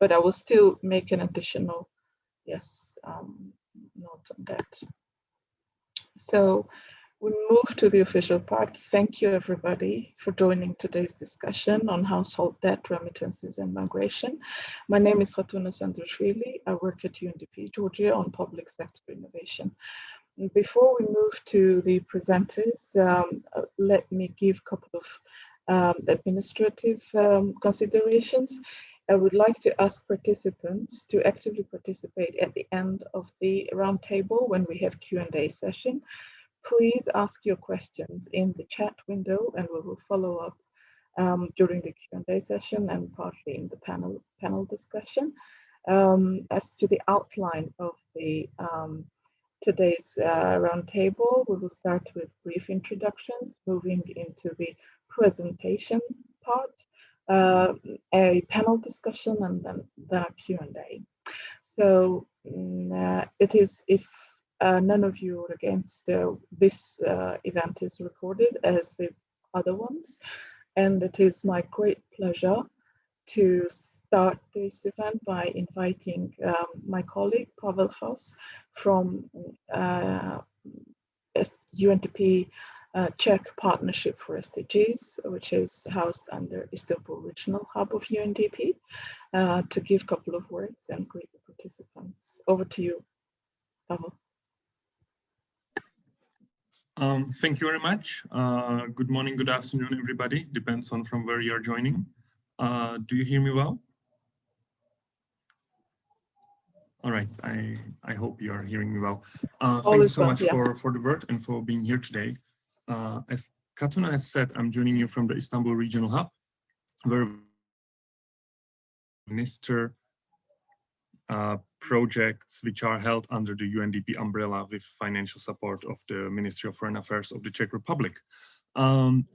but I will still make an additional, yes, note on that. So we move to the official part. Thank you, everybody, for joining today's discussion on household debt, remittances, and migration. My name is Khatuna Sandrashvili. I work at UNDP Georgia on public sector innovation. And before we move to the presenters, let me give a couple of administrative considerations. I would like to ask participants to actively participate at the end of the roundtable when we have Q&A session. Please ask your questions in the chat window, and we will follow up during the Q&A session and partly in the panel discussion. As to the outline of the today's roundtable, we will start with brief introductions, moving into the presentation part, a panel discussion, and then a Q&A. So it is, if none of you are against, this event is recorded as the other ones, and it is my great pleasure to start this event by inviting my colleague Pavel Foss from UNDP Czech Partnership for SDGs, which is housed under Istanbul Regional Hub of UNDP, to give a couple of words and greet the participants. Over to you, Pavel. Thank you very much. Good morning, good afternoon, everybody. Depends on from where you are joining. Do you hear me well? All right, I hope you are hearing me well. Thank you so much for the word and for being here today. As Khatuna has said, I'm joining you from the Istanbul Regional Hub, where minister projects which are held under the UNDP umbrella with financial support of the Ministry of Foreign Affairs of the Czech Republic. I'm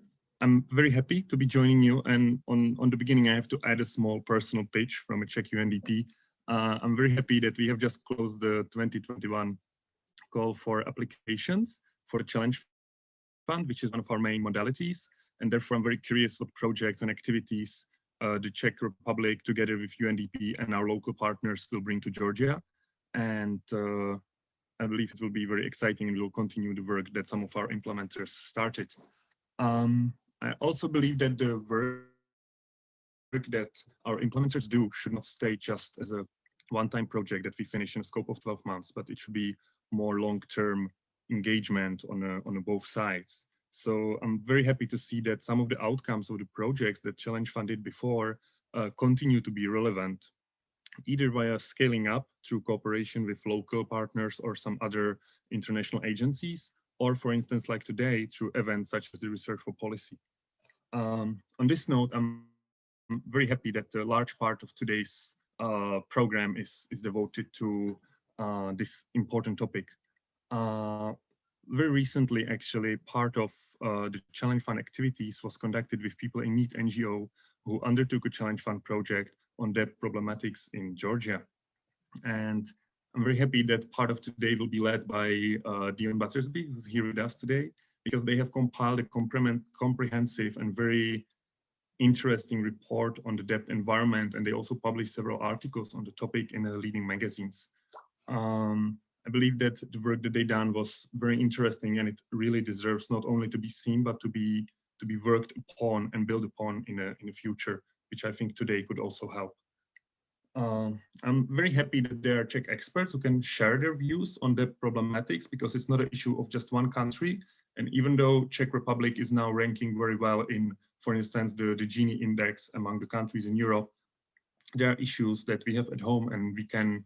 very happy to be joining you, and on the beginning I have to add a small personal pitch from a Czech UNDP. I'm very happy that we have just closed the 2021 call for applications for the Challenge Fund, which is one of our main modalities, and therefore I'm very curious what projects and activities the Czech Republic, together with UNDP and our local partners, will bring to Georgia. And I believe it will be very exciting, and we'll continue the work that some of our implementers started. I also believe that the work that our implementers do should not stay just as a one-time project that we finish in a scope of 12 months, but it should be more long-term engagement on both sides. So I'm very happy to see that some of the outcomes of the projects that Challenge Fund did before continue to be relevant, either via scaling up through cooperation with local partners or some other international agencies, or for instance, like today, through events such as the Research for Policy. On this note, I'm very happy that a large part of today's program is devoted to this important topic. Very recently, actually, part of the Challenge Fund activities was conducted with People in Need NGO, who undertook a Challenge Fund project on debt problematics in Georgia. And I'm very happy that part of today will be led by Dion Battersby, who's here with us today, because they have compiled a comprehensive and very interesting report on the debt environment, and they also published several articles on the topic in the leading magazines. I believe that the work that they done was very interesting, and it really deserves not only to be seen, but to be worked upon and built upon in the future, which I think today could also help. I'm very happy that there are Czech experts who can share their views on the problematics, because it's not an issue of just one country. And even though Czech Republic is now ranking very well in, for instance, the Gini index among the countries in Europe, there are issues that we have at home and we can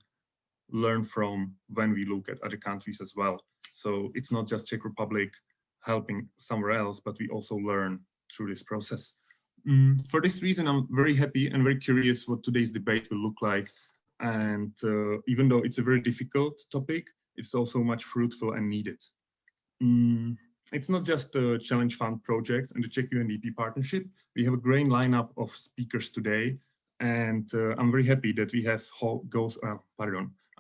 learn from when we look at other countries as well. So it's not just Czech Republic helping somewhere else, but we also learn through this process. For this reason, I'm very happy and very curious what today's debate will look like. And even though it's a very difficult topic, it's also much fruitful and needed. It's not just the Challenge Fund project and the Czech UNDP Partnership. We have a great lineup of speakers today. And I'm very happy that we have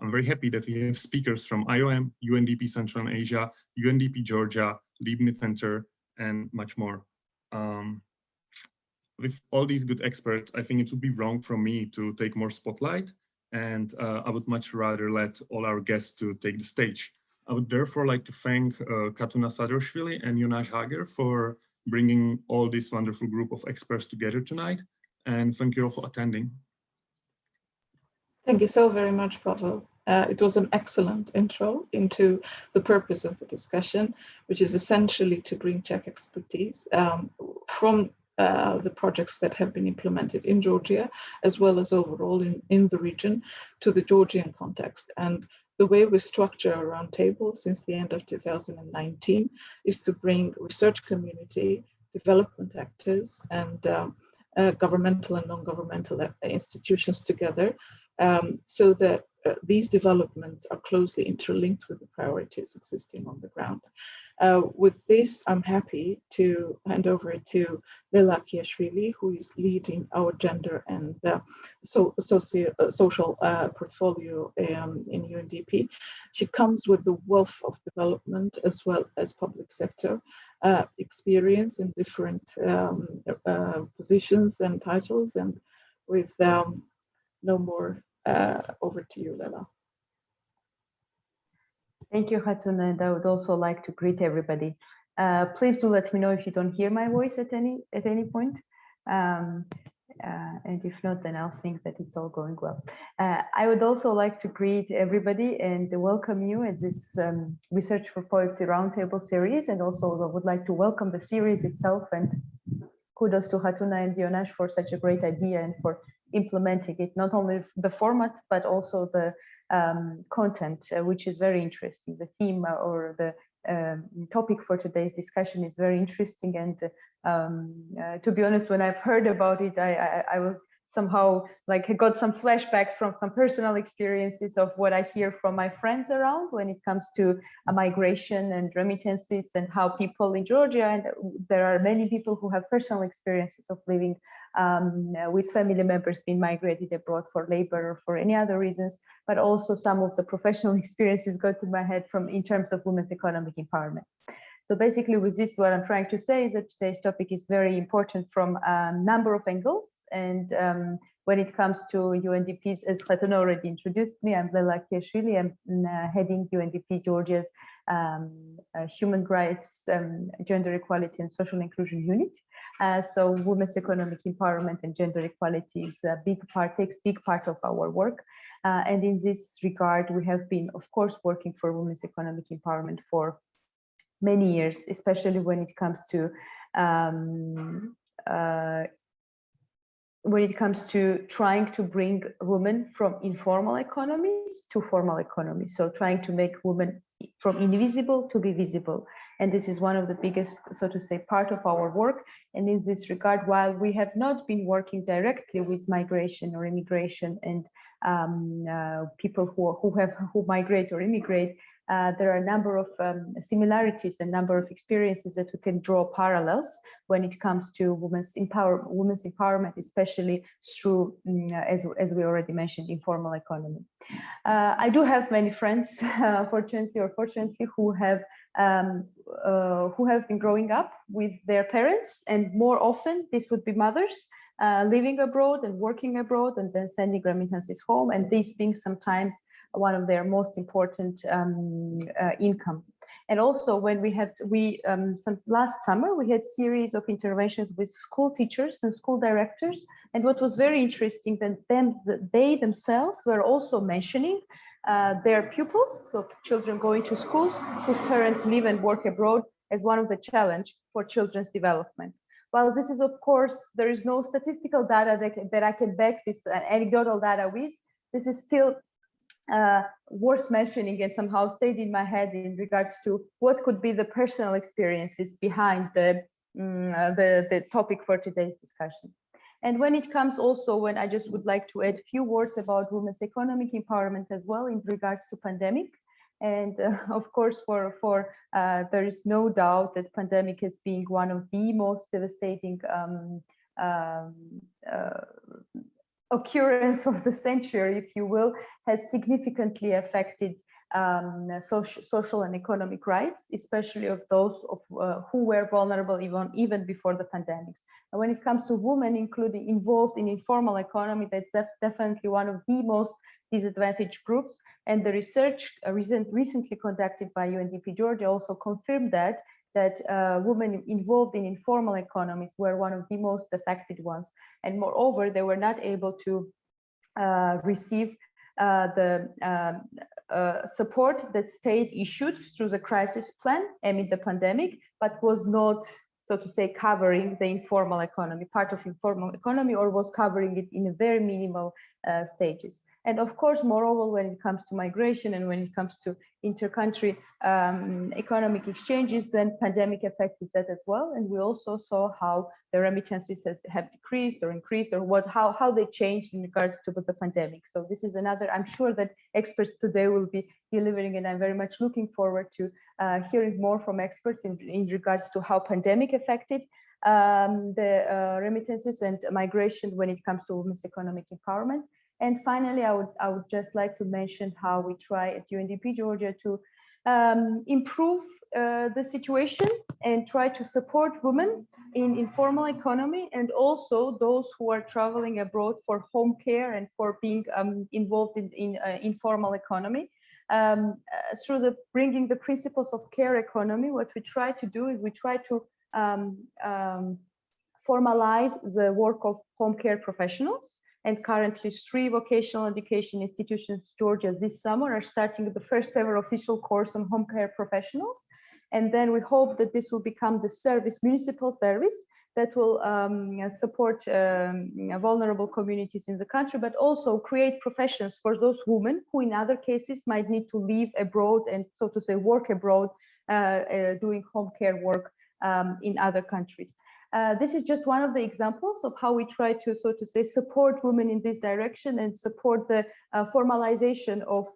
I'm very happy that we have speakers from IOM, UNDP Central and Asia, UNDP Georgia, Leibniz Center, and much more. with all these good experts, I think it would be wrong from me to take more spotlight, and I would much rather let all our guests to take the stage. I would therefore like to thank Katuna Sadorshvili and Jonas Hager for bringing all this wonderful group of experts together tonight, and thank you all for attending. Thank you so very much, Pavel. It was an excellent intro into the purpose of the discussion, which is essentially to bring Czech expertise from the projects that have been implemented in Georgia, as well as overall in the region, to the Georgian context. And the way we structure our roundtable since the end of 2019 is to bring research community, development actors, and governmental and non-governmental institutions together, so that these developments are closely interlinked with the priorities existing on the ground. With this, I'm happy to hand over to Lela Kiashvili, who is leading our gender and social portfolio in UNDP. She comes with a wealth of development as well as public sector experience in different positions and titles. And with no more, over to you, Lela. Thank you, Hatun, and I would also like to greet everybody. Please do let me know if you don't hear my voice at any point. And if not, then I'll think that it's all going well. I would also like to greet everybody and welcome you at this Research for Policy Roundtable series, and also I would like to welcome the series itself, and kudos to Hatuna and Jonas for such a great idea and for implementing it, not only the format, but also the content, which is very interesting. The theme or the topic for today's discussion is very interesting, and to be honest, when I've heard about it, I was somehow like I got some flashbacks from some personal experiences of what I hear from my friends around when it comes to migration and remittances, and how people in Georgia, and there are many people who have personal experiences of living with family members being migrated abroad for labor or for any other reasons, but also some of the professional experiences go to my head from in terms of women's economic empowerment. So basically with this, what I'm trying to say is that today's topic is very important from a number of angles. And when it comes to UNDP's, as Hatun already introduced me, I'm Lela Kiashvili. I'm heading UNDP Georgia's Human Rights, Gender Equality and Social Inclusion Unit. So women's economic empowerment and gender equality is a big part, takes big part of our work. And in this regard, we have been, of course, working for women's economic empowerment for many years, especially when it comes to trying to bring women from informal economies to formal economies. So trying to make women from invisible to be visible. And this is one of the biggest, so to say, part of our work. And in this regard, while we have not been working directly with migration or immigration and people who migrate or immigrate, there are a number of similarities and number of experiences that we can draw parallels when it comes to women's empowerment, especially through, as we already mentioned, informal economy. I do have many friends, fortunately or fortunately, who have been growing up with their parents, and more often this would be mothers living abroad and working abroad and then sending remittances home, and this being sometimes one of their most important income. And also when last summer, we had series of interventions with school teachers and school directors. And what was very interesting, that they themselves were also mentioning their pupils, so children going to schools whose parents live and work abroad, as one of the challenge for children's development. While this is, of course, there is no statistical data that I can back this anecdotal data with, this is still worth mentioning and somehow stayed in my head in regards to what could be the personal experiences behind the topic for today's discussion. And when it comes also, when I just would like to add a few words about women's economic empowerment as well in regards to pandemic. And of course, there is no doubt that pandemic has been one of the most devastating occurrence of the century, if you will, has significantly affected social and economic rights, especially of those who were vulnerable even before the pandemics. And when it comes to women, including involved in informal economy, that's definitely one of the most disadvantaged groups. And the research recently conducted by UNDP Georgia also confirmed that women involved in informal economies were one of the most affected ones. And moreover, they were not able to receive the support that state issued through the crisis plan amid the pandemic, but was not, so to say, covering the informal economy, part of informal economy, or was covering it in a very minimal stages. And of course, moreover, when it comes to migration and when it comes to inter-country economic exchanges, then pandemic affected that as well. And we also saw how the remittances have decreased or increased, or how they changed in regards to the pandemic. So this is another, I'm sure that experts today will be delivering, and I'm very much looking forward to hearing more from experts in regards to how pandemic affected the remittances and migration when it comes to women's economic empowerment. And finally, I would just like to mention how we try at UNDP Georgia to improve the situation and try to support women in informal economy, and also those who are traveling abroad for home care and for being involved in informal economy. Through bringing the principles of care economy, what we try to do is we try to formalize the work of home care professionals. And currently 3 vocational education institutions in Georgia this summer are starting the first ever official course on home care professionals. And then we hope that this will become the municipal service that will support vulnerable communities in the country, but also create professions for those women who in other cases might need to live abroad and, so to say, work abroad, doing home care work in other countries. This is just one of the examples of how we try to, so to say, support women in this direction and support the formalization of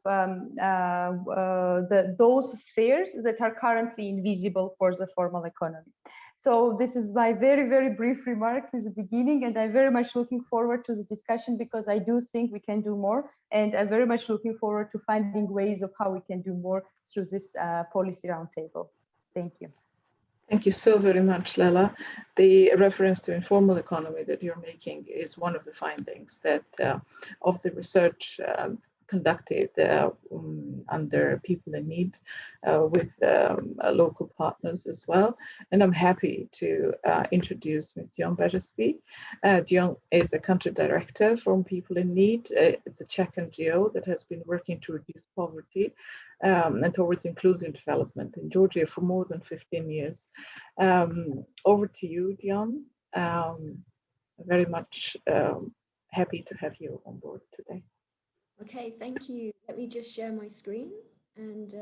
those spheres that are currently invisible for the formal economy. So this is my very, very brief remarks in the beginning, and I'm very much looking forward to the discussion because I do think we can do more, and I'm very much looking forward to finding ways of how we can do more through this policy roundtable. Thank you. Thank you so very much, Lela. The reference to informal economy that you're making is one of the findings that of the research conducted under People in Need with local partners as well. And I'm happy to introduce Ms. Dion Battersby. Dion is a country director from People in Need. It's a Czech NGO that has been working to reduce poverty and towards inclusive development in Georgia for more than 15 years. Over to you, Dion. Very much happy to have you on board today. Okay, thank you. Let me just share my screen and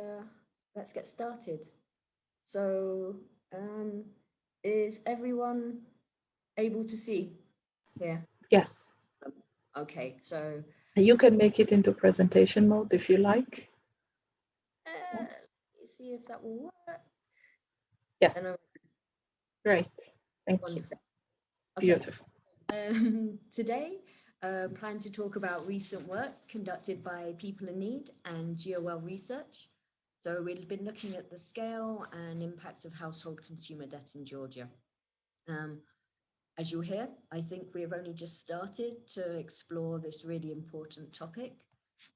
let's get started. So is everyone able to see here? Yes. Okay, so you can make it into presentation mode if you like. Let's see if that will work. Yes. Great. Thank Wonderful. you. Beautiful. Today, plan to talk about recent work conducted by People in Need and GOL Research. So we've been looking at the scale and impact of household consumer debt in Georgia. As you'll hear, I think we have only just started to explore this really important topic,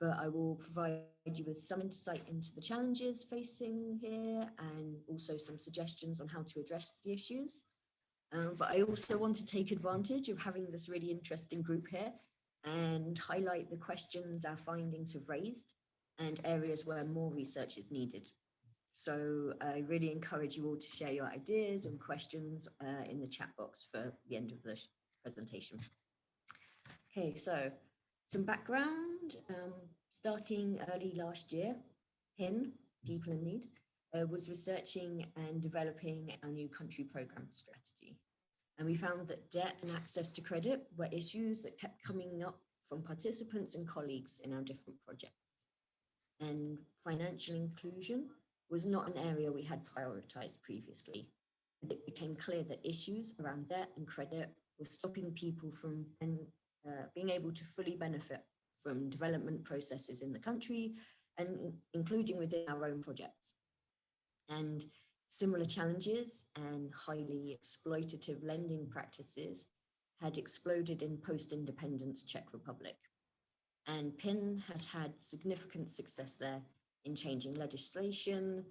but I will provide you with some insight into the challenges facing here and also some suggestions on how to address the issues. But I also want to take advantage of having this really interesting group here and highlight the questions our findings have raised and areas where more research is needed. So I really encourage you all to share your ideas and questions in the chat box for the end of the presentation. Okay, so some background. Starting early last year, PIN, People in Need, was researching and developing our new country program strategy. And we found that debt and access to credit were issues that kept coming up from participants and colleagues in our different projects. And financial inclusion was not an area we had prioritized previously. And it became clear that issues around debt and credit were stopping people from being able to fully benefit from development processes in the country and including within our own projects. And similar challenges and highly exploitative lending practices had exploded in post-independence Czech Republic. And PIN has had significant success there in changing legislation,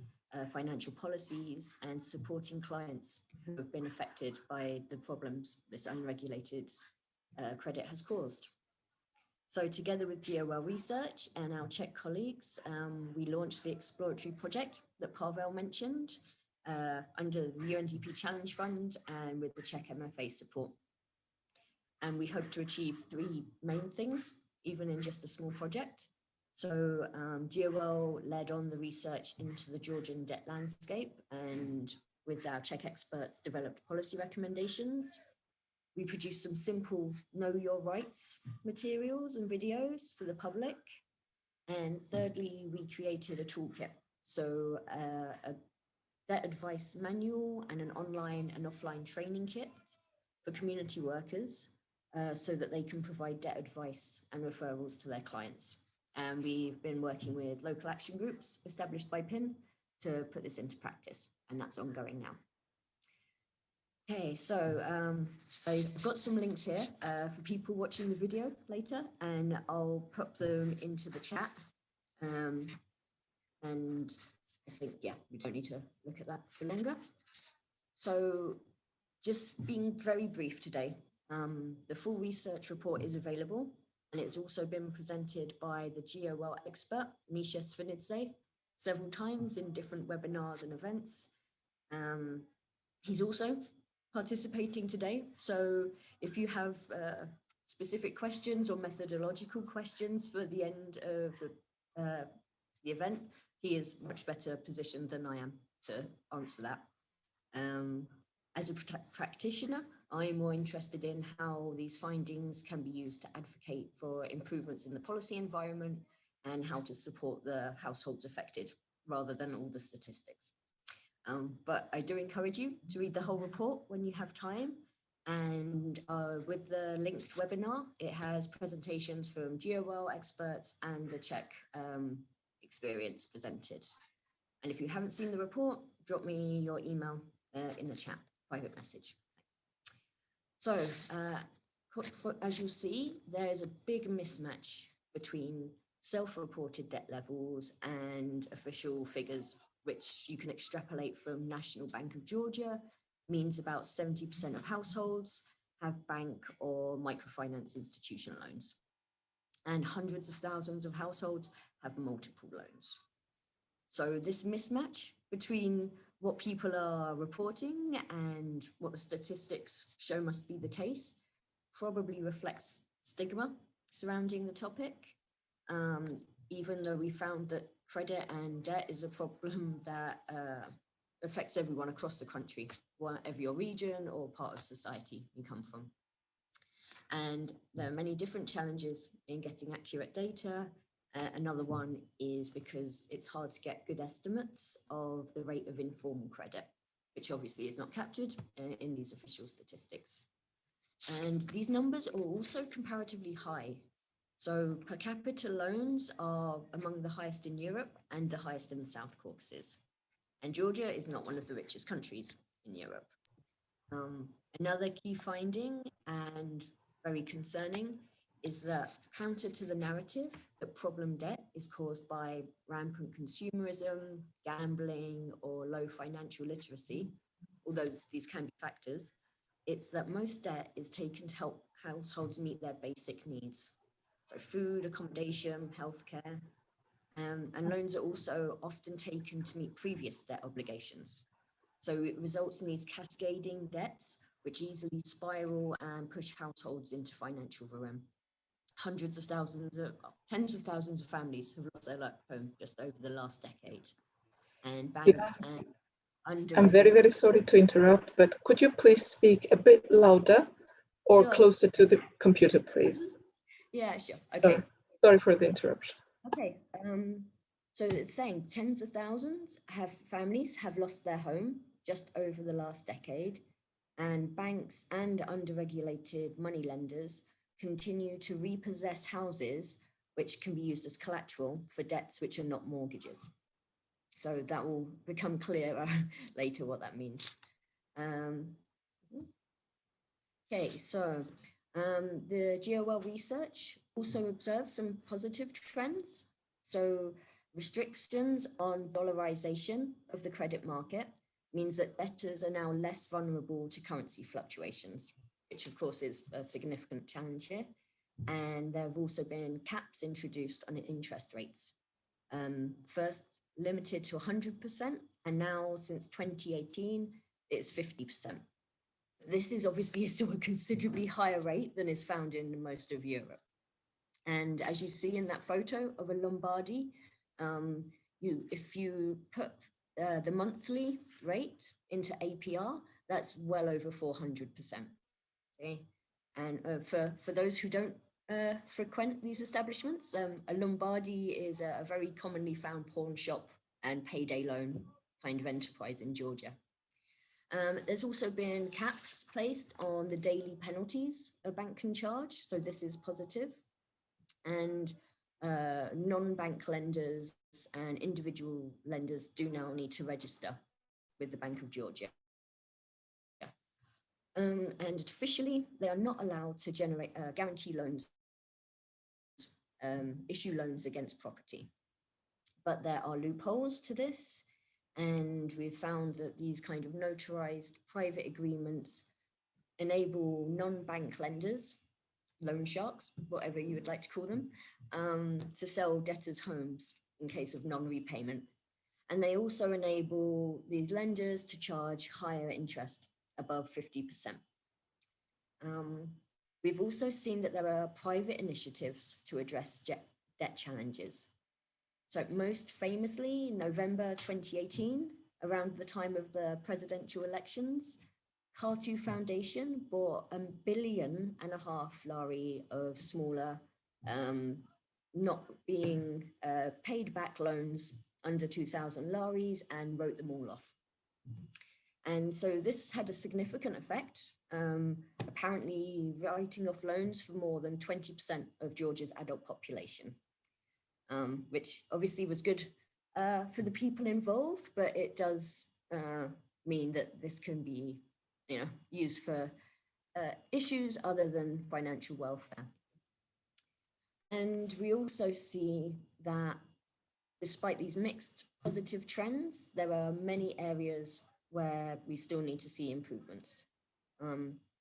financial policies, and supporting clients who have been affected by the problems this unregulated credit has caused. So together with GOL Research and our Czech colleagues, we launched the exploratory project that Pavel mentioned under the UNDP Challenge Fund and with the Czech MFA support. And we hope to achieve 3 main things, even in just a small project. So GOL led on the research into the Georgian debt landscape, and with our Czech experts developed policy recommendations. We produced some simple know your rights materials and videos for the public. And thirdly, we created a toolkit. So a debt advice manual and an online and offline training kit for community workers so that they can provide debt advice and referrals to their clients. And we've been working with local action groups established by PIN to put this into practice, and that's ongoing now. Okay, so I've got some links here for people watching the video later, and I'll put them into the chat. And I think, yeah, we don't need to look at that for longer. So just being very brief today, the full research report is available, and it's also been presented by the GOL expert, Misha Svinidze, several times in different webinars and events. He's also participating today. So if you have specific questions or methodological questions for the end of the event, he is much better positioned than I am to answer that. As a practitioner, I'm more interested in how these findings can be used to advocate for improvements in the policy environment and how to support the households affected, rather than all the statistics. But I do encourage you to read the whole report when you have time. And with the linked webinar, it has presentations from GOL experts and the Czech experience presented. And if you haven't seen the report, drop me your email in the chat, private message. So as you'll see, there is a big mismatch between self-reported debt levels and official figures, which you can extrapolate from National Bank of Georgia, means about 70% of households have bank or microfinance institution loans. And hundreds of thousands of households have multiple loans. So this mismatch between what people are reporting and what the statistics show must be the case probably reflects stigma surrounding the topic, even though we found that credit and debt is a problem that affects everyone across the country, whatever your region or part of society you come from. And there are many different challenges in getting accurate data. Another one is because it's hard to get good estimates of the rate of informal credit, which obviously is not captured in these official statistics. And these numbers are also comparatively high. So per capita loans are among the highest in Europe and the highest in the South Caucasus. And Georgia is not one of the richest countries in Europe. Another key finding, and very concerning, is that counter to the narrative that problem debt is caused by rampant consumerism, gambling, or low financial literacy, although these can be factors, it's that most debt is taken to help households meet their basic needs. So food, accommodation, healthcare, and loans are also often taken to meet previous debt obligations. So it results in these cascading debts, which easily spiral and push households into financial ruin. Hundreds of thousands of, tens of thousands of families have lost their home just over the last decade. And banks and I'm very, very sorry to interrupt, but could you please speak a bit louder or closer to the computer, please? Yeah, sure. Okay. Sorry for the interruption. Okay. So it's saying tens of thousands families have lost their home just over the last decade, and banks and underregulated money lenders continue to repossess houses which can be used as collateral for debts which are not mortgages. So that will become clearer later what that means. Okay, so the GOL research also observes some positive trends. So restrictions on dollarization of the credit market means that debtors are now less vulnerable to currency fluctuations, which of course is a significant challenge here. And there have also been caps introduced on interest rates. First limited to 100%, and now since 2018, it's 50%. This is obviously still a considerably higher rate than is found in most of Europe. And as you see in that photo of a Lombardy, if you put the monthly rate into APR, that's well over 400%. Okay? And for those who don't frequent these establishments, a Lombardy is a very commonly found pawn shop and payday loan kind of enterprise in Georgia. There's also been caps placed on the daily penalties a bank can charge, so this is positive. And non-bank lenders and individual lenders do now need to register with the Bank of Georgia. And officially, they are not allowed to generate guarantee loans, issue loans against property. But there are loopholes to this, and we've found that these kind of notarized private agreements enable non-bank lenders, loan sharks, whatever you would like to call them, to sell debtors' homes in case of non-repayment. And they also enable these lenders to charge higher interest above 50%. We've also seen that there are private initiatives to address debt challenges. So most famously, in November 2018, around the time of the presidential elections, Cartu Foundation bought $1.5 billion lari of smaller, not being paid back loans under 2,000 laris and wrote them all off. And so this had a significant effect, apparently writing off loans for more than 20% of Georgia's adult population, which obviously was good for the people involved, but it does mean that this can be used for issues other than financial welfare. And we also see that despite these mixed positive trends, there are many areas where we still need to see improvements.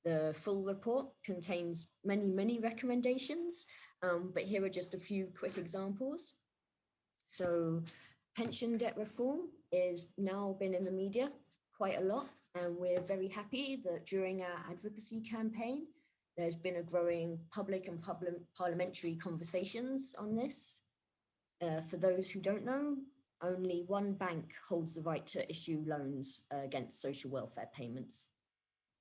The full report contains many recommendations, but here are just a few quick examples. So pension debt reform is now been in the media quite a lot, and we're very happy that during our advocacy campaign, there's been a growing public and parliamentary conversations on this. For those who don't know, only one bank holds the right to issue loans against social welfare payments.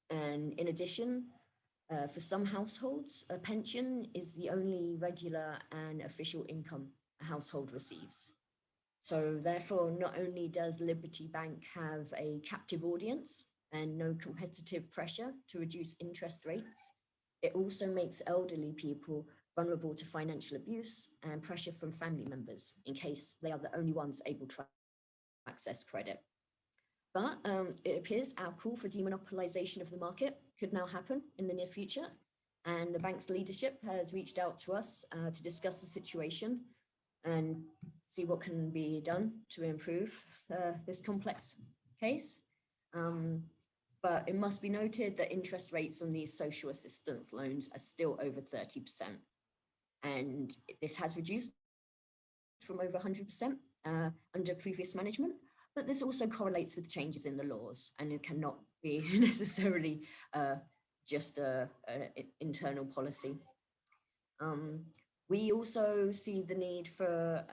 And in addition, for some households, a pension is the only regular and official income a household receives. So therefore, not only does Liberty Bank have a captive audience and no competitive pressure to reduce interest rates, it also makes elderly people vulnerable to financial abuse and pressure from family members in case they are the only ones able to access credit. But it appears our call for demonopolization of the market could now happen in the near future. And the bank's leadership has reached out to us to discuss the situation and see what can be done to improve this complex case. But it must be noted that interest rates on these social assistance loans are still over 30%. And this has reduced from over 100% under previous management. But this also correlates with changes in the laws, and it cannot be necessarily just an internal policy. We also see the need for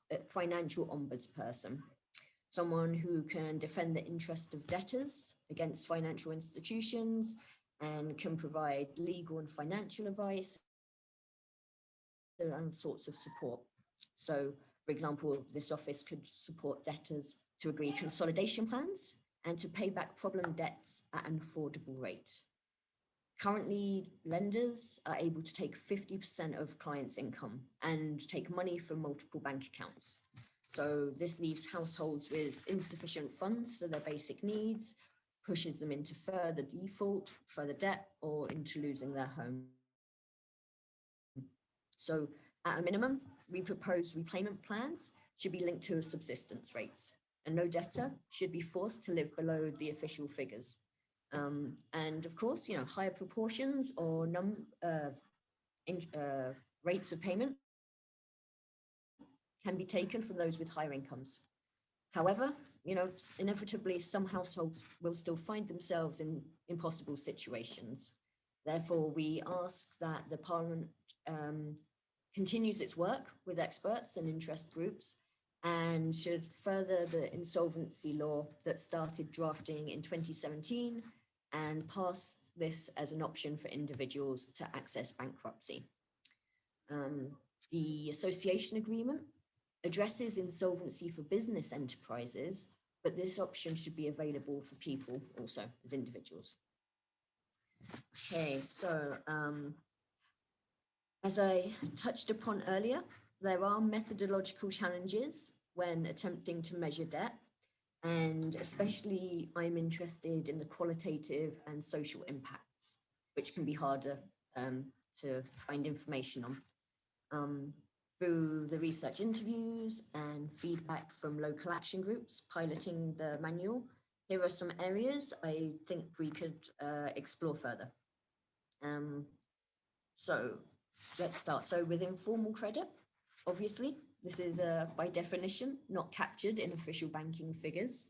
a financial ombudsperson, someone who can defend the interest of debtors against financial institutions and can provide legal and financial advice and sorts of support. So, for example, this office could support debtors to agree consolidation plans and to pay back problem debts at an affordable rate. Currently, lenders are able to take 50% of clients' income and take money from multiple bank accounts. So this leaves households with insufficient funds for their basic needs, pushes them into further default, further debt, or into losing their home. So at a minimum, we propose repayment plans should be linked to subsistence rates, and no debtor should be forced to live below the official figures. And of course, higher proportions or rates of payment can be taken from those with higher incomes. However, inevitably some households will still find themselves in impossible situations. Therefore, we ask that the Parliament continues its work with experts and interest groups and should further the insolvency law that started drafting in 2017 and pass this as an option for individuals to access bankruptcy. The association agreement addresses insolvency for business enterprises, but this option should be available for people also as individuals. Okay, so as I touched upon earlier, there are methodological challenges when attempting to measure debt, and especially I'm interested in the qualitative and social impacts, which can be harder to find information on. Through the research interviews and feedback from local action groups piloting the manual, here are some areas I think we could explore further. So let's start. So with informal credit, obviously, this is by definition not captured in official banking figures.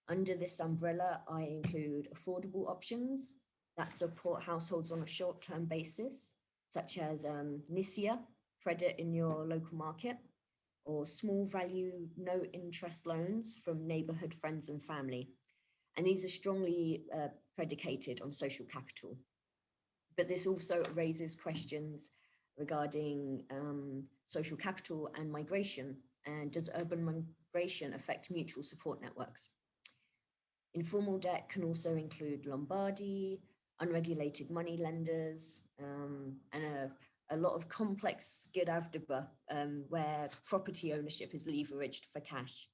Under this umbrella, I include affordable options that support households on a short-term basis, such as NISIA, credit in your local market, or small value, no interest loans from neighborhood friends and family. And these are strongly predicated on social capital. But this also raises questions regarding social capital and migration. And does urban migration affect mutual support networks? Informal debt can also include Lombardy, unregulated money lenders, and a lot of complex Giravdaba, where property ownership is leveraged for cash.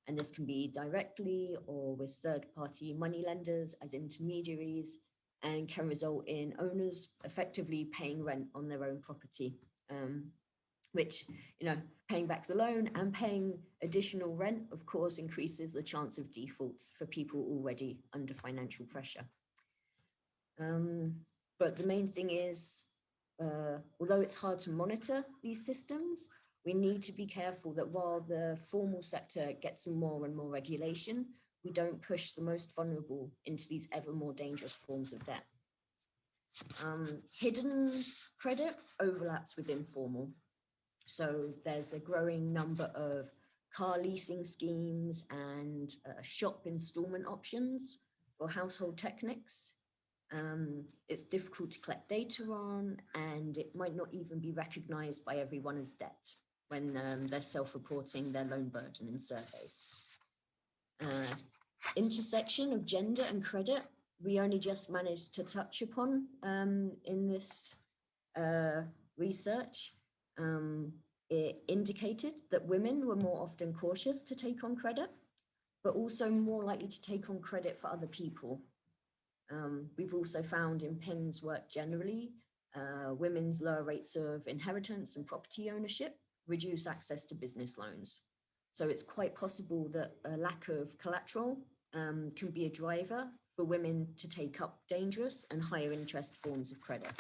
And this can be directly or with third-party money lenders as intermediaries, and can result in owners effectively paying rent on their own property, which, paying back the loan and paying additional rent, of course, increases the chance of default for people already under financial pressure. But the main thing is, although it's hard to monitor these systems, we need to be careful that while the formal sector gets more and more regulation, we don't push the most vulnerable into these ever more dangerous forms of debt. Hidden credit overlaps with informal. So there's a growing number of car leasing schemes and shop installment options for household technics. It's difficult to collect data on, and it might not even be recognized by everyone as debt when they're self-reporting their loan burden in surveys. Intersection of gender and credit, we only just managed to touch upon in this research. It indicated that women were more often cautious to take on credit, but also more likely to take on credit for other people. We've also found in Penn's work generally, women's lower rates of inheritance and property ownership reduce access to business loans. So it's quite possible that a lack of collateral can be a driver for women to take up dangerous and higher interest forms of credit.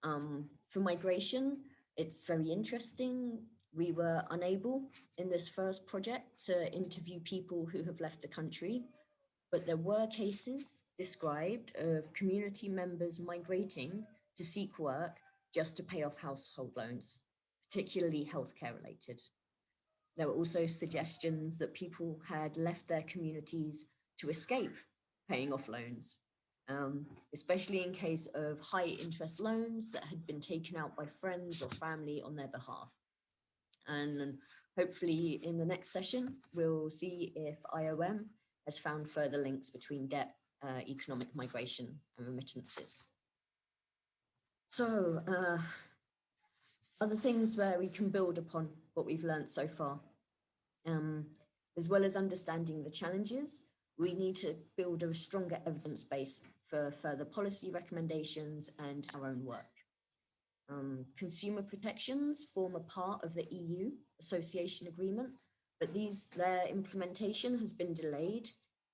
For migration, it's very interesting. We were unable in this first project to interview people who have left the country, but there were cases described of community members migrating to seek work just to pay off household loans, particularly healthcare related. There were also suggestions that people had left their communities to escape paying off loans, especially in case of high interest loans that had been taken out by friends or family on their behalf. And hopefully in the next session, we'll see if IOM has found further links between debt economic migration and remittances. So other things where we can build upon what we've learned so far, as well as understanding the challenges, we need to build a stronger evidence base for further policy recommendations and our own work. Consumer protections form a part of the EU Association Agreement, but their implementation has been delayed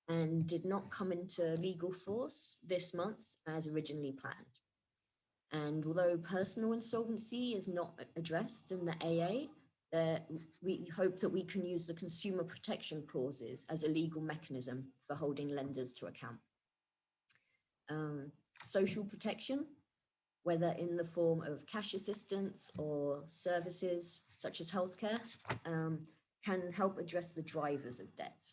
and did not come into legal force this month as originally planned. And although personal insolvency is not addressed in the AA, we hope that we can use the consumer protection clauses as a legal mechanism for holding lenders to account. Social protection, whether in the form of cash assistance or services such as healthcare, can help address the drivers of debt.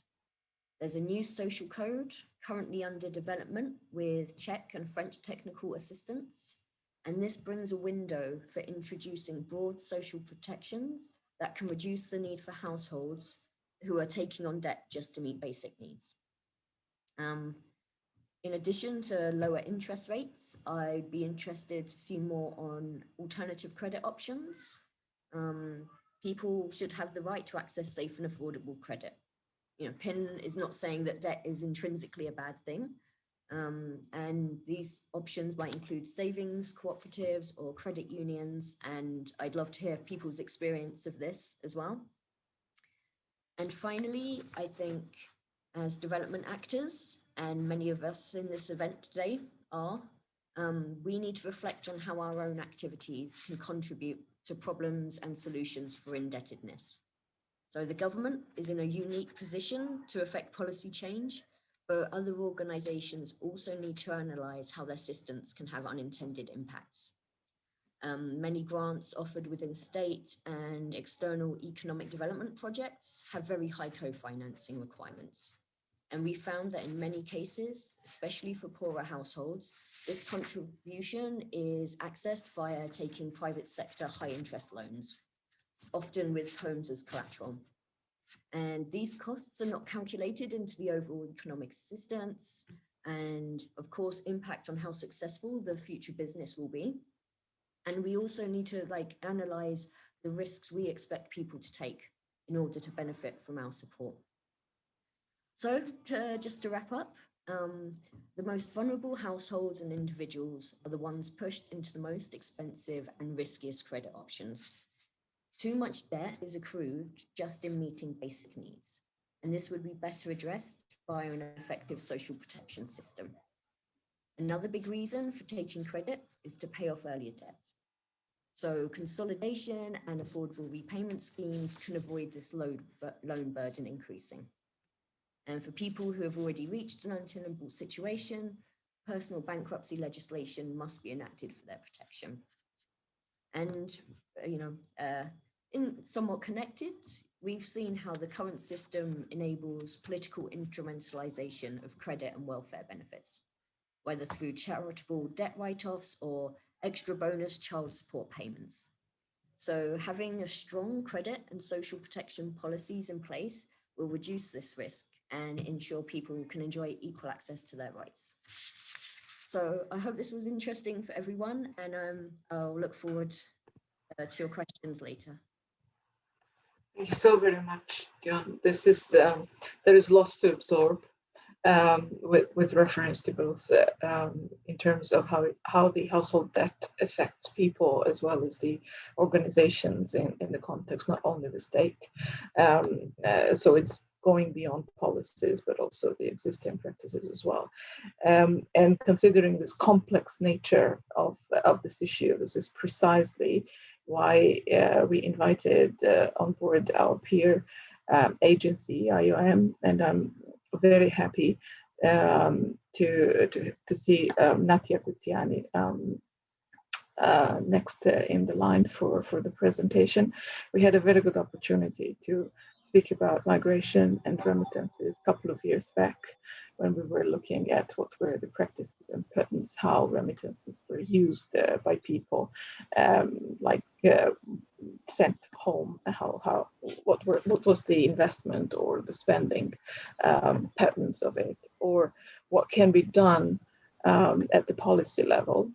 There's a new social code currently under development with Czech and French technical assistance, and this brings a window for introducing broad social protections that can reduce the need for households who are taking on debt just to meet basic needs. In addition to lower interest rates, I'd be interested to see more on alternative credit options. People should have the right to access safe and affordable credit. You know, PIN is not saying that debt is intrinsically a bad thing. And these options might include savings, cooperatives, or credit unions. And I'd love to hear people's experience of this as well. And finally, I think as development actors, and many of us in this event today are, we need to reflect on how our own activities can contribute to problems and solutions for indebtedness. So the government is in a unique position to affect policy change, but other organizations also need to analyze how their systems can have unintended impacts. Many grants offered within state and external economic development projects have very high co-financing requirements. And we found that in many cases, especially for poorer households, this contribution is accessed via taking private sector high interest loans, often with homes as collateral. And these costs are not calculated into the overall economic assistance and of course impact on how successful the future business will be. And we also need to analyze the risks we expect people to take in order to benefit from our support. So just to wrap up, the most vulnerable households and individuals are the ones pushed into the most expensive and riskiest credit options. Too much debt is accrued just in meeting basic needs, and this would be better addressed by an effective social protection system. Another big reason for taking credit is to pay off earlier debts. So consolidation and affordable repayment schemes can avoid this loan burden increasing. And for people who have already reached an untenable situation, personal bankruptcy legislation must be enacted for their protection. And, in somewhat connected, we've seen how the current system enables political instrumentalization of credit and welfare benefits, whether through charitable debt write-offs or extra bonus child support payments. So having a strong credit and social protection policies in place will reduce this risk and ensure people can enjoy equal access to their rights. So I hope this was interesting for everyone, and I'll look forward to your questions later. Thank you so very much, John. This is there is lots to absorb with reference to both in terms of how the household debt affects people as well as the organizations in the context, not only the state. So it's going beyond policies, but also the existing practices as well. And considering this complex nature of this issue, this is precisely why we invited on board our peer agency, IOM, and I'm very happy to see Natia Kutsiani next in the line for the presentation. We had a very good opportunity to speak about migration and remittances a couple of years back when we were looking at what were the practices and patterns, how remittances were used by people, sent home, what was the investment or the spending patterns of it, or what can be done at the policy level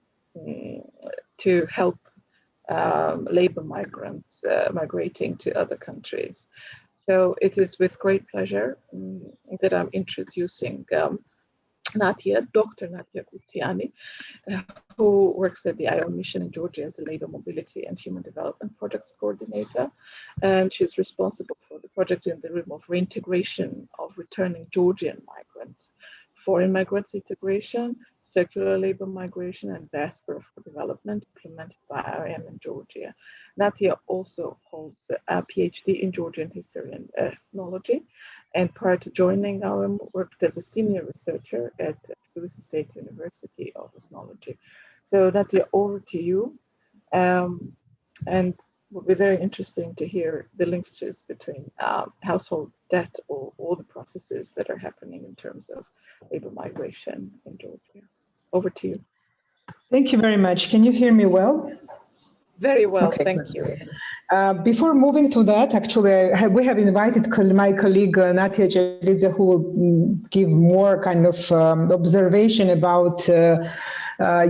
to help labor migrants migrating to other countries. So it is with great pleasure that I'm introducing Dr. Nadia Guziani, who works at the IO mission in Georgia as a labor mobility and human development projects coordinator. And she's responsible for the project in the realm of reintegration of returning Georgian migrants, foreign migrants integration, circular labor migration, and diaspora for development implemented by IOM in Georgia. Nadia also holds a PhD in Georgian history and ethnology, and prior to joining IOM, worked as a senior researcher at State University of Ethnology. So Nadia, over to you. And it would be very interesting to hear the linkages between household debt or all the processes that are happening in terms of labor migration in Georgia. Over to you. Thank you very much. Can you hear me well? Very well, okay, thank you. Before moving to that, actually, we have invited my colleague Natia Jelidze, who will give more kind of observation about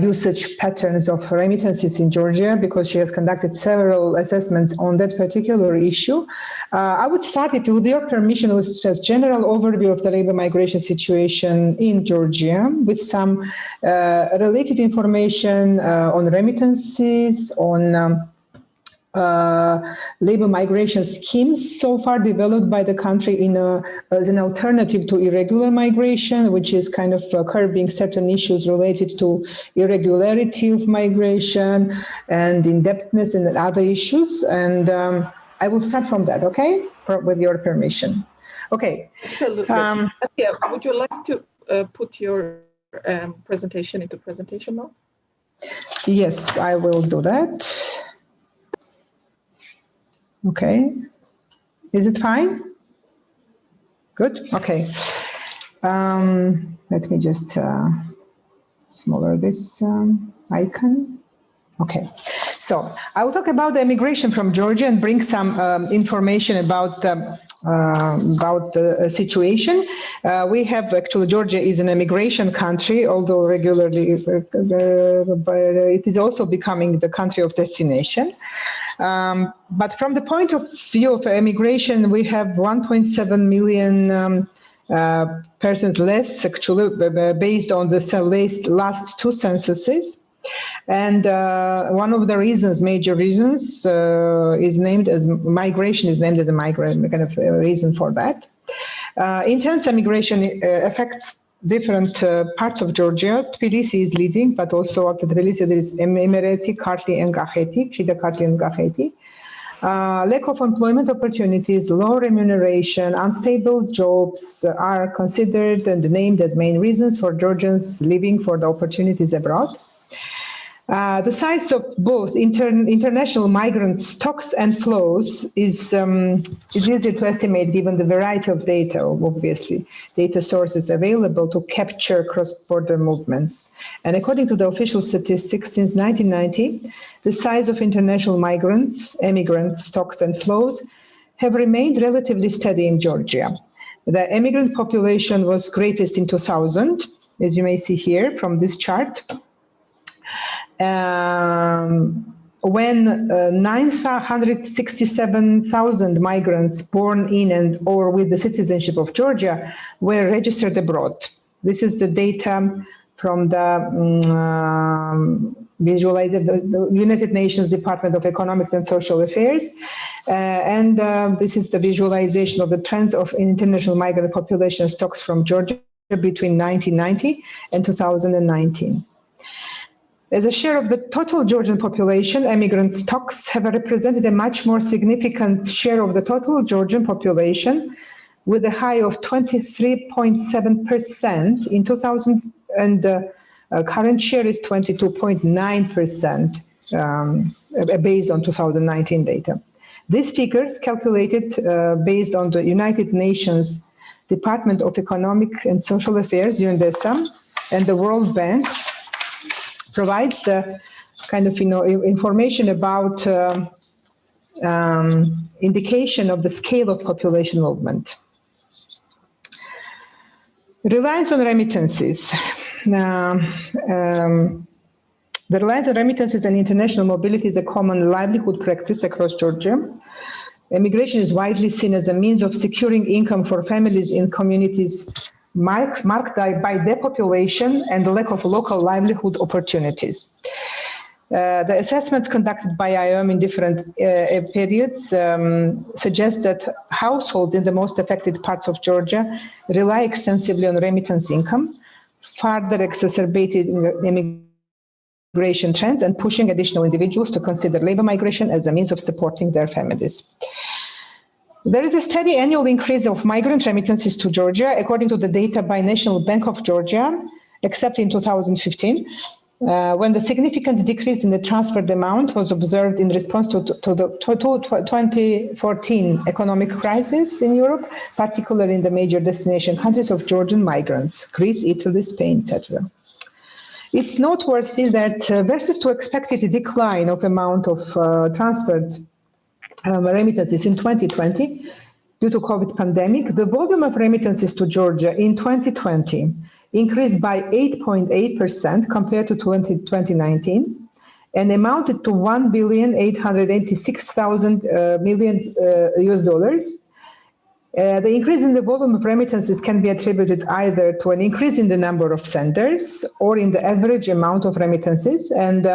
usage patterns of remittances in Georgia, because she has conducted several assessments on that particular issue. I would start it, with your permission, with just general overview of the labor migration situation in Georgia, with some related information on remittances, on labor migration schemes so far developed by the country as an alternative to irregular migration, which is kind of curbing certain issues related to irregularity of migration and indebtedness and other issues. And I will start from that, okay, with your permission. Okay. Absolutely. Yeah, would you like to put your presentation into presentation mode? Yes, I will do that. Okay, is it fine? Good, okay. Let me just smaller this icon. Okay, so I will talk about the immigration from Georgia and bring some information about the situation. We have actually, Georgia is an immigration country, although regularly, but it is also becoming the country of destination. But from the point of view of immigration, we have 1.7 million persons less, actually, based on the last two censuses. And one of the reasons, major reasons, is named as migration, is named as a migrant, kind of reason for that. Intense immigration affects different parts of Georgia. Tbilisi is leading, but also after Tbilisi there is Emirati, Kartli, and Gaheti, Shida, Kartli, and Gaheti. Lack of employment opportunities, low remuneration, unstable jobs are considered and named as main reasons for Georgians leaving for the opportunities abroad. The size of both international migrant stocks and flows is easy to estimate given the variety of data, obviously, data sources available to capture cross-border movements. And according to the official statistics, since 1990, the size of international emigrant stocks and flows have remained relatively steady in Georgia. The emigrant population was greatest in 2000, as you may see here from this chart. When 967,000 migrants born in and or with the citizenship of Georgia were registered abroad. This is the data from the the United Nations Department of Economics and Social Affairs. This is the visualization of the trends of international migrant population stocks from Georgia between 1990 and 2019. As a share of the total Georgian population, emigrant stocks have represented a much more significant share of the total Georgian population, with a high of 23.7% in 2000, and the current share is 22.9% based on 2019 data. These figures calculated based on the United Nations Department of Economic and Social Affairs, UNDESA, and the World Bank, provides the kind of information about indication of the scale of population movement. Reliance on remittances. The reliance on remittances and international mobility is a common livelihood practice across Georgia. Immigration is widely seen as a means of securing income for families in communities marked by depopulation and the lack of local livelihood opportunities. The assessments conducted by IOM in different periods suggest that households in the most affected parts of Georgia rely extensively on remittance income, further exacerbated immigration trends and pushing additional individuals to consider labor migration as a means of supporting their families. There is a steady annual increase of migrant remittances to Georgia, according to the data by National Bank of Georgia, except in 2015, when the significant decrease in the transferred amount was observed in response to the 2014 economic crisis in Europe, particularly in the major destination countries of Georgian migrants, Greece, Italy, Spain, etc. It's noteworthy that versus to expected decline of amount of transferred remittances in 2020 due to COVID pandemic, the volume of remittances to Georgia in 2020 increased by 8.8% compared to 2019 and amounted to $1,886 million US dollars. The increase in the volume of remittances can be attributed either to an increase in the number of senders or in the average amount of remittances. And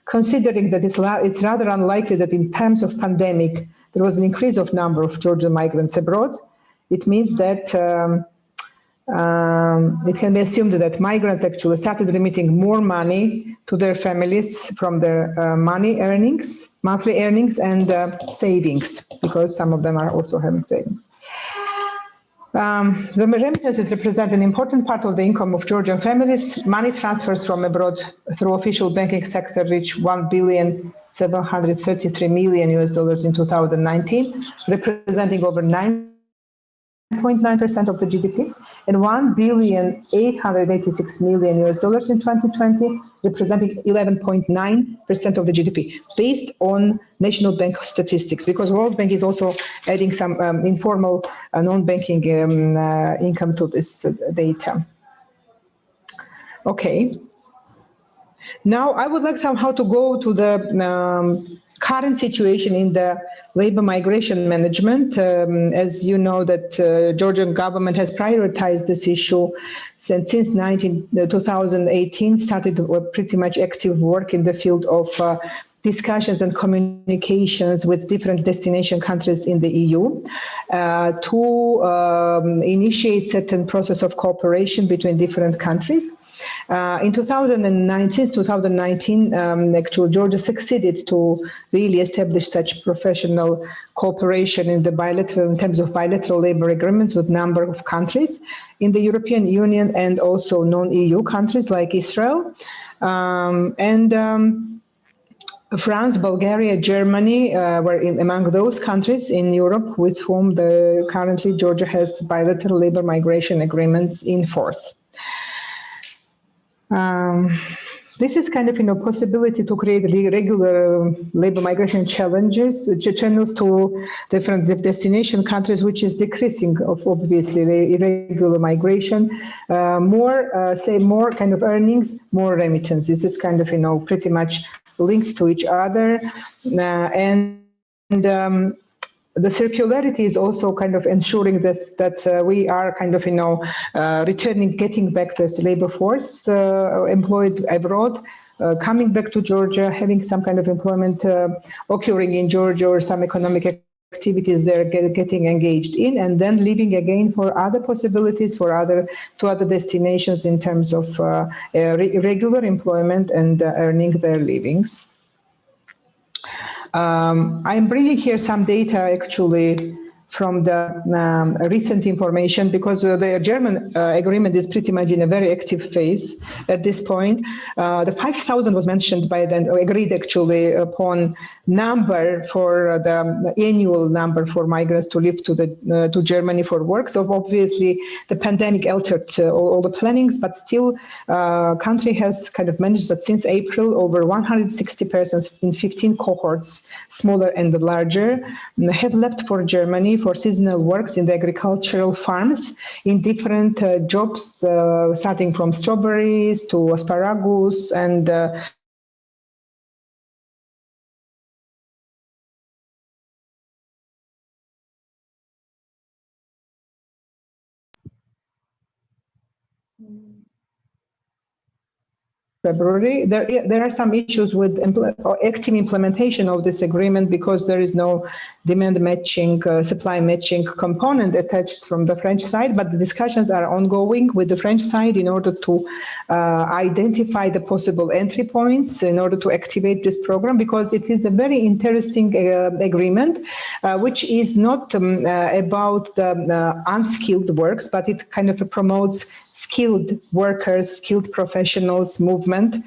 considering that it's rather unlikely that in times of pandemic there was an increase of number of Georgian migrants abroad, it means that it can be assumed that migrants actually started remitting more money to their families from their monthly earnings and savings, because some of them are also having savings. The remittances represent an important part of the income of Georgian families. Money transfers from abroad through official banking sector reached $1,733 million US dollars in 2019, representing over 9.9% of the GDP, and $1,886 million US dollars in 2020, representing 11.9% of the GDP, based on National Bank statistics, because World Bank is also adding some informal non-banking income to this data. Okay. Now I would like somehow to go to the current situation in the labor migration management. As you know, that Georgian government has prioritized this issue since 2018, started pretty much active work in the field of discussions and communications with different destination countries in the EU to initiate certain process of cooperation between different countries. Since 2019, actually, Georgia succeeded to really establish such professional cooperation in terms of bilateral labor agreements with a number of countries in the European Union and also non-EU countries like Israel. France, Bulgaria, Germany were among those countries in Europe with whom currently Georgia has bilateral labor migration agreements in force. This is kind of possibility to create regular labor migration channels to different destination countries, which is decreasing of obviously irregular migration. More kind of earnings, more remittances. It's kind of pretty much linked to each other, the circularity is also kind of ensuring that we are kind of, getting back this labor force employed abroad, coming back to Georgia, having some kind of employment occurring in Georgia or some economic activities they're getting engaged in, and then leaving again for other possibilities to other destinations in terms of regular employment and earning their livings. I'm bringing here some data actually from the recent information, because the German agreement is pretty much in a very active phase at this point. The 5,000 was mentioned by then, agreed actually upon number for the annual number for migrants to live to Germany for work. So obviously the pandemic altered all the plannings, but still country has kind of managed that since April over 160 persons in 15 cohorts, smaller and larger, have left for Germany for seasonal works in the agricultural farms in different jobs, starting from strawberries to asparagus and February. There are some issues with active implementation of this agreement because there is no demand matching, supply matching component attached from the French side, but the discussions are ongoing with the French side in order to identify the possible entry points in order to activate this program, because it is a very interesting agreement, which is not about the unskilled works, but it kind of promotes skilled workers, skilled professionals movement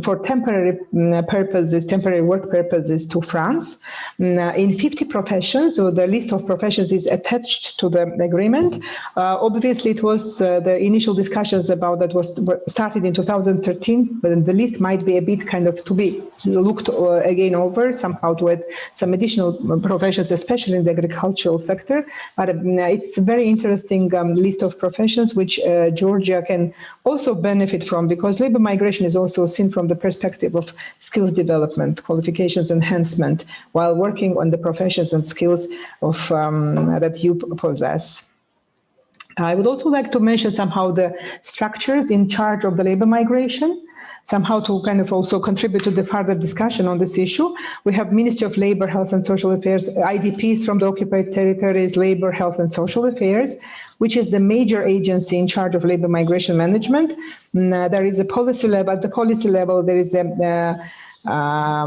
for temporary purposes, temporary work purposes to France. In 50 professions, so the list of professions is attached to the agreement. Obviously, it was the initial discussions about that was started in 2013, but the list might be a bit kind of to be looked again over somehow to add some additional professions, especially in the agricultural sector. But it's a very interesting list of professions which Georgia can also benefit from, because labor migration is also seen from the perspective of skills development, qualifications enhancement, while working on the professions and skills of that you possess. I would also like to mention somehow the structures in charge of the labor migration, somehow to kind of also contribute to the further discussion on this issue. We have Ministry of Labor, Health and Social Affairs, IDPs from the occupied territories, Labor, Health and Social Affairs, which is the major agency in charge of labor migration management. There is a policy level. At the policy level, there is a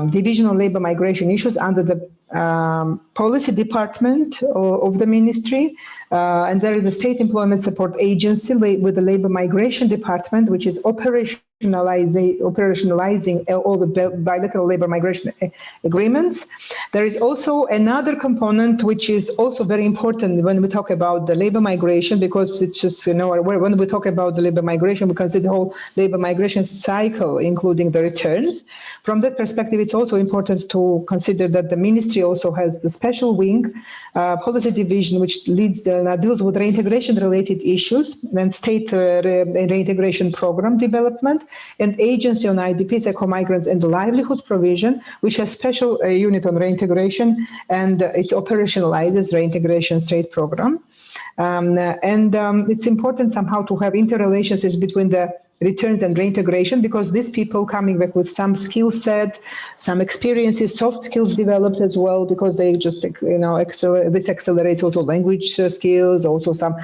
division on labor migration issues under the policy department of the ministry. And there is a state employment support agency with the labor migration department, which is operationalizing all the bilateral labor migration agreements. There is also another component which is also very important when we talk about the labor migration, because it's just, you know, when we talk about the labor migration, we consider the whole labor migration cycle, including the returns. From that perspective, it's also important to consider that the ministry also has the special wing, policy division, which deals with reintegration related issues, and state reintegration program development, and agency on IDPs, eco-migrants, and livelihoods provision, which has special unit on reintegration, and it operationalizes reintegration state program. It's important somehow to have interrelationships between the returns and reintegration, because these people coming back with some skill set, some experiences, soft skills developed as well, because they just, you know, this accelerates also language skills, also some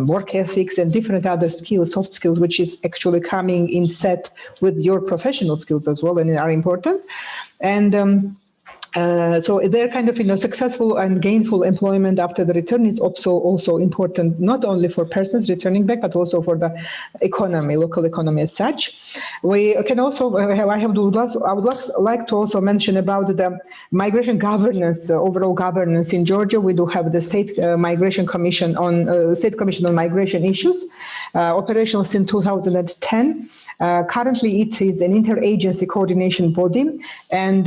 work ethics and different other skills, soft skills, which is actually coming in set with your professional skills as well, and are important. And so they're kind of, you know, successful and gainful employment after the return is also important, not only for persons returning back, but also for the economy, local economy as such. We can also, I would like to also mention about the migration governance, overall governance in Georgia. We do have the State Migration Commission on State Commission on Migration Issues, operational since 2010. Currently, it is an interagency coordination body, and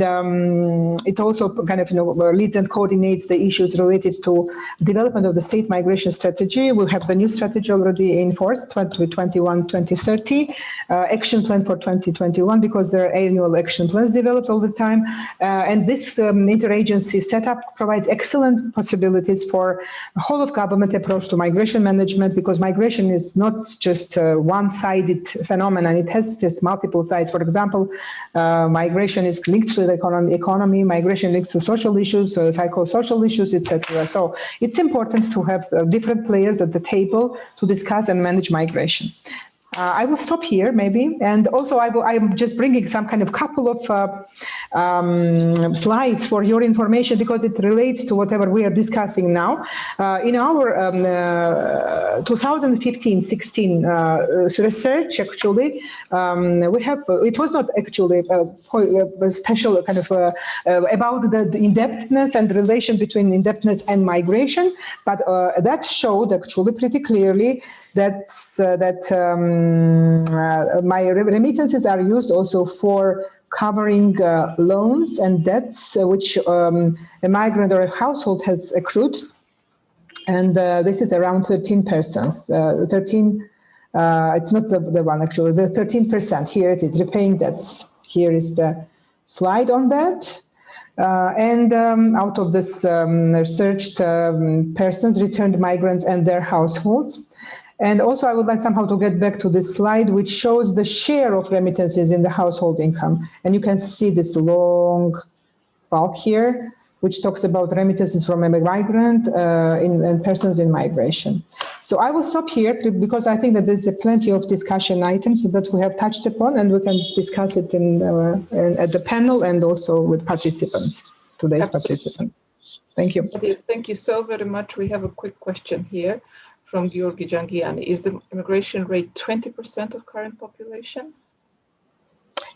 it also kind of, you know, leads and coordinates the issues related to development of the state migration strategy. We have the new strategy already in force, 2021-2030, action plan for 2021, because there are annual action plans developed all the time. And this interagency setup provides excellent possibilities for a whole of government approach to migration management, because migration is not just a one-sided phenomenon. It has just multiple sides. For example, migration is linked to the economy, migration links to social issues, psychosocial issues, etc. So it's important to have different players at the table to discuss and manage migration. I will stop here maybe, and also I'm just bringing some kind of couple of slides for your information, because it relates to whatever we are discussing now. In our 2015-16 research, actually, we have, it was not actually a special kind of about the indebtedness and the relation between indebtedness and migration, but that showed actually pretty clearly that my remittances are used also for covering loans and debts which a migrant or a household has accrued And this is around 13 persons. 13, it's not the one actually, the 13%. Here it is, repaying debts. Here is the slide on that. Out of this researched persons, returned migrants and their households. And also I would like somehow to get back to this slide, which shows the share of remittances in the household income. And you can see this long bulk here, which talks about remittances from a migrant and persons in migration. So I will stop here because I think that there's plenty of discussion items that we have touched upon, and we can discuss it at the panel and also with participants, today's participants. Thank you. Thank you so very much. We have a quick question here from Georgi Jangiani. Is the immigration rate 20% of current population?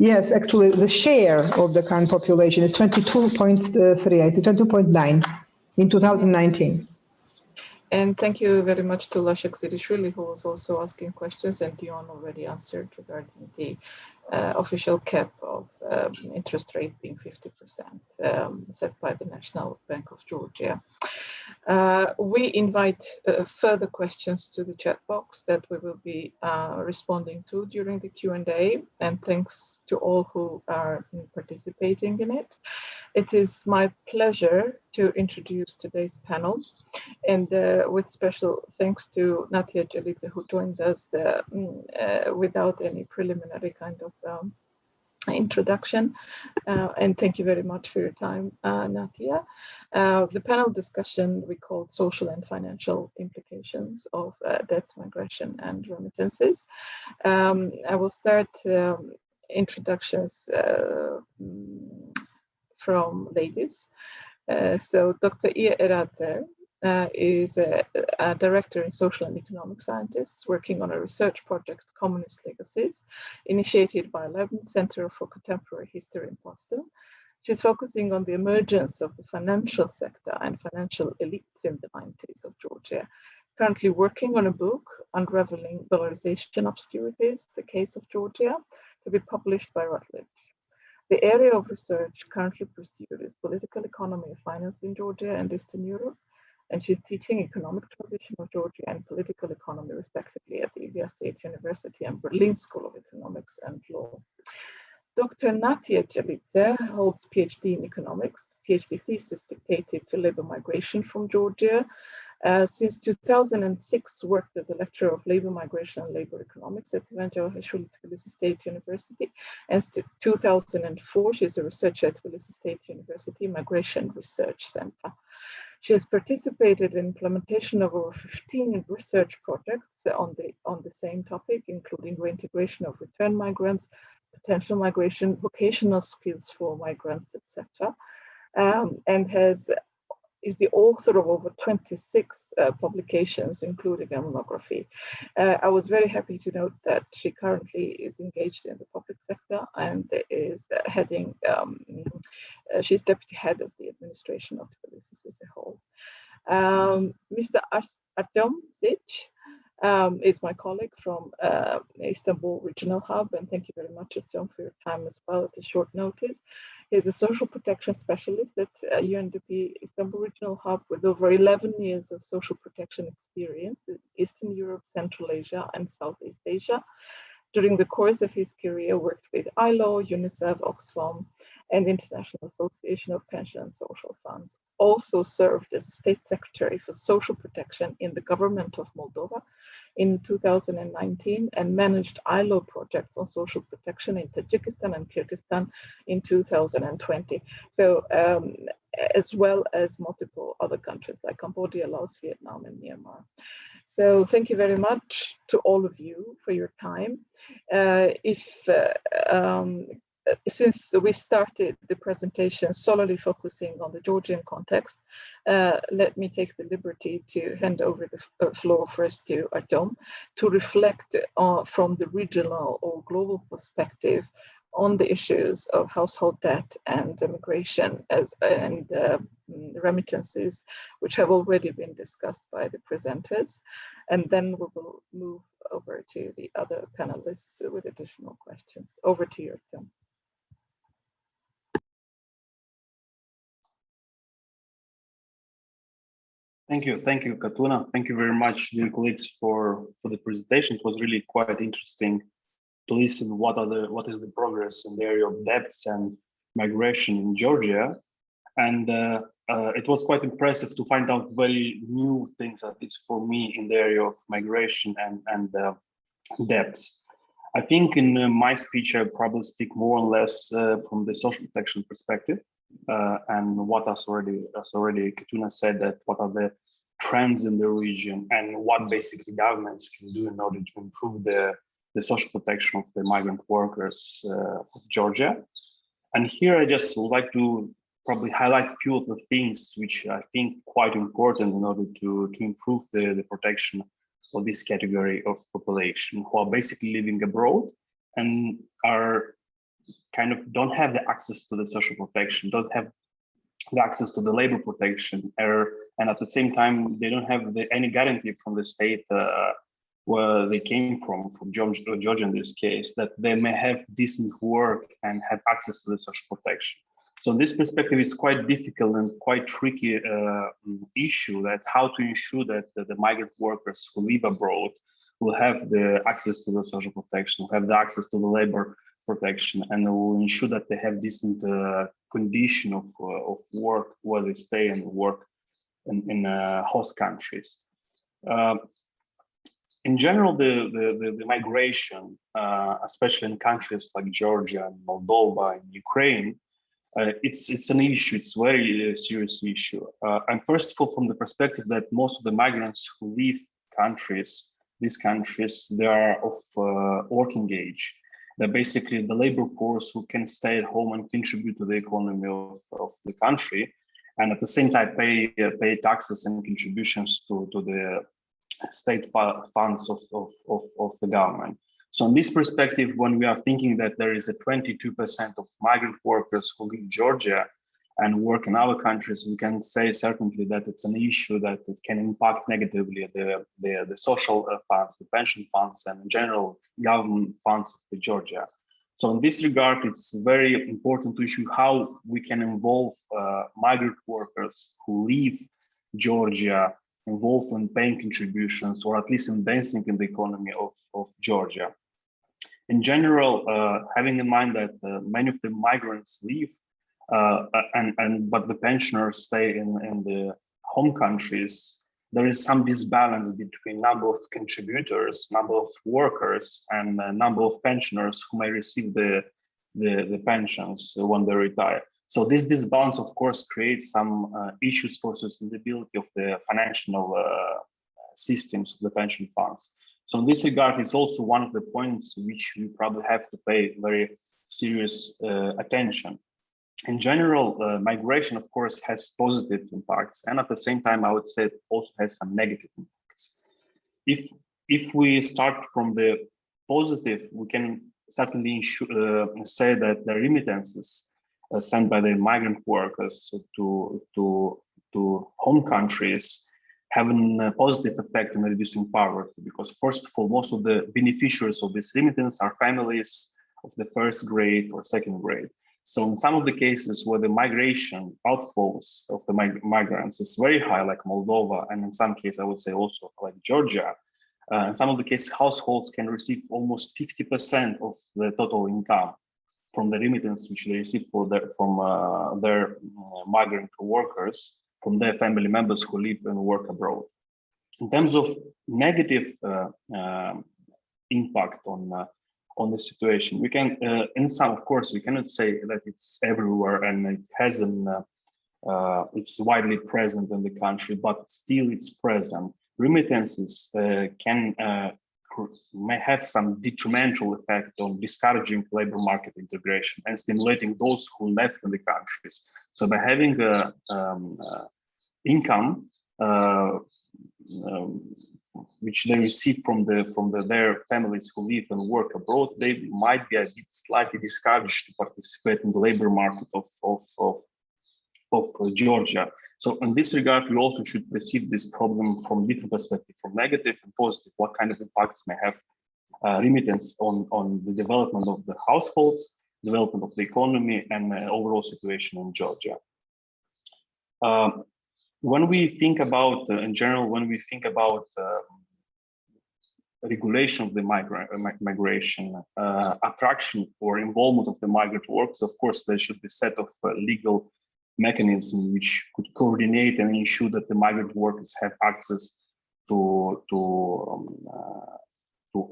Yes, actually, the share of the current population is 22.3, I think 22.9 in 2019. And thank you very much to Leszek Zirishvili, who was also asking questions, and Dion already answered regarding the official cap of interest rate being 50% set by the National Bank of Georgia. We invite further questions to the chat box that we will be responding to during the Q&A, and thanks to all who are participating in it. It is my pleasure to introduce today's panel, and with special thanks to Natia Jelidze, who joined us without any preliminary kind of introduction. And thank you very much for your time, Natia. The panel discussion we called Social and Financial Implications of Debts, Migration and Remittances. I will start introductions from ladies. So Dr. Iya Erater is a director in social and economic scientists working on a research project, Communist Legacies, initiated by Leibniz Center for Contemporary History in Boston. She's focusing on the emergence of the financial sector and financial elites in the 90s of Georgia. Currently working on a book, Unraveling Dollarization Obscurities, The Case of Georgia, to be published by Routledge. The area of research currently pursued is political economy and finance in Georgia and Eastern Europe, and she's teaching economic transition of Georgia and political economy, respectively, at the Ilya State University and Berlin School of Economics and Law. Dr. Natia Jelidze holds PhD in economics, PhD thesis dictated to labor migration from Georgia. Since 2006, worked as a lecturer of labor migration and labor economics at Tbilisi State University. And since 2004, she's a researcher at Tbilisi State University Migration Research Center. She has participated in implementation of over 15 research projects on the same topic, including reintegration of returned migrants, potential migration, vocational skills for migrants, etc. And is the author of over 26 publications, including a monography. I was very happy to note that she currently is engaged in the public sector and is heading, she's deputy head of the administration of Tbilisi City Hall. Mr. Artem Zich is my colleague from Istanbul Regional Hub, and thank you very much, Artem, for your time as well at a short notice. He's a social protection specialist at UNDP Istanbul Regional Hub with over 11 years of social protection experience in Eastern Europe, Central Asia, and Southeast Asia. During the course of his career, worked with ILO, UNICEF, Oxfam, and International Association of Pension and Social Funds. Also served as a state secretary for social protection in the government of Moldova in 2019 and managed ILO projects on social protection in Tajikistan and Kyrgyzstan in 2020. So as well as multiple other countries like Cambodia, Laos, Vietnam, and Myanmar. So thank you very much to all of you for your time. Since we started the presentation solely focusing on the Georgian context, let me take the liberty to hand over the floor first to Artem to reflect from the regional or global perspective on the issues of household debt and immigration and remittances, which have already been discussed by the presenters. And then we will move over to the other panelists with additional questions. Over to you, Artem. Thank you, Katuna. Thank you very much, dear colleagues, for the presentation. It was really quite interesting to listen what is the progress in the area of debts and migration in Georgia, and it was quite impressive to find out very new things, at least for me, in the area of migration and debts. I think in my speech I probably speak more or less from the social protection perspective. And what as already Katuna said, that what are the trends in the region and what basically governments can do in order to improve the social protection of the migrant workers of Georgia. And here I just would like to probably highlight a few of the things which I think quite important in order to improve the protection of this category of population who are basically living abroad and are kind of don't have the access to the social protection, don't have the access to the labor protection, and at the same time, they don't have any guarantee from the state where they came from Georgia in this case, that they may have decent work and have access to the social protection. So in this perspective, it's quite difficult and quite tricky issue that how to ensure that the migrant workers who live abroad will have the access to the social protection, will have the access to the labor protection, and will ensure that they have decent condition of work where they stay and work in host countries. In general, the migration, especially in countries like Georgia and Moldova and Ukraine, it's an issue. It's a very serious issue. And first of all, from the perspective that most of the migrants who leave these countries, they are of working age. They're basically the labor force who can stay at home and contribute to the economy of the country, and at the same time pay taxes and contributions to the state funds of the government. So in this perspective, when we are thinking that there is a 22% of migrant workers who leave Georgia and work in other countries, we can say certainly that it's an issue that it can impact negatively the social funds, the pension funds, and in general government funds of Georgia. So in this regard, it's very important to issue how we can involve migrant workers who leave Georgia, involved in paying contributions, or at least investing in the economy of Georgia. In general, having in mind that many of the migrants leave, but the pensioners stay in the home countries, there is some disbalance between number of contributors, number of workers, and number of pensioners who may receive the pensions when they retire. So this disbalance, of course, creates some issues for sustainability of the financial systems of the pension funds. So in this regard, it's also one of the points which we probably have to pay very serious attention. In general, migration, of course, has positive impacts, and at the same time, I would say it also has some negative impacts. If we start from the positive, we can certainly say that the remittances sent by the migrant workers to home countries have a positive effect in reducing poverty, because first of all, most of the beneficiaries of this remittance are families of the first grade or second grade. So in some of the cases where the migration outflows of the migrants is very high, like Moldova, and in some cases, I would say also like Georgia, in some of the cases, households can receive almost 50% of the total income from the remittance which they receive from their migrant workers, from their family members who live and work abroad. In terms of negative impact on the situation, we can, in some, of course, we cannot say that it's everywhere and it hasn't, it's widely present in the country, but still it's present. Remittances may have some detrimental effect on discouraging labor market integration and stimulating those who left in the countries. So by having income which they receive from their families who live and work abroad, they might be a bit slightly discouraged to participate in the labor market of Georgia. So in this regard, we also should perceive this problem from different perspectives, from negative and positive. What kind of impacts may have remittance on the development of the households, development of the economy, and overall situation in Georgia. when we think about, in general, when we think about regulation of the migration, attraction or involvement of the migrant workers, of course, there should be a set of legal mechanisms which could coordinate and ensure that the migrant workers have access to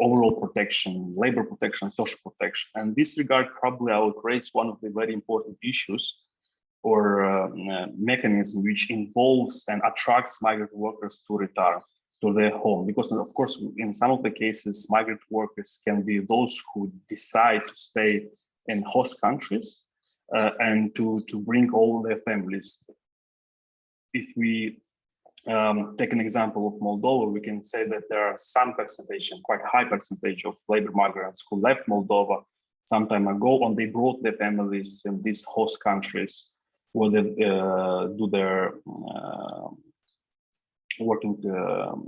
overall protection, labor protection, social protection. And in this regard, probably I would raise one of the very important issues or mechanism which involves and attracts migrant workers to return to their home. Because of course, in some of the cases, migrant workers can be those who decide to stay in host countries and to bring all their families. If we take an example of Moldova, we can say that there are some percentage, and quite high percentage of labor migrants who left Moldova some time ago, and they brought their families in these host countries where they do their working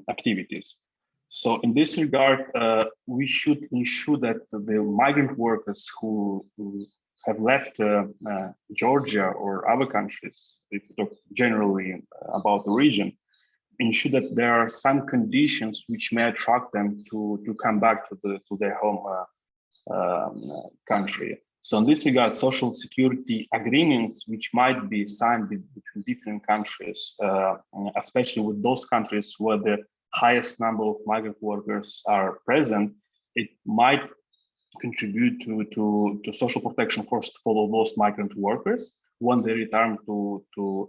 activities. So in this regard, we should ensure that the migrant workers who have left Georgia or other countries, if we talk generally about the region, ensure that there are some conditions which may attract them to come back to their home country. So in this regard, social security agreements which might be signed between different countries, especially with those countries where the highest number of migrant workers are present, it might contribute to social protection first of all of those migrant workers when they return to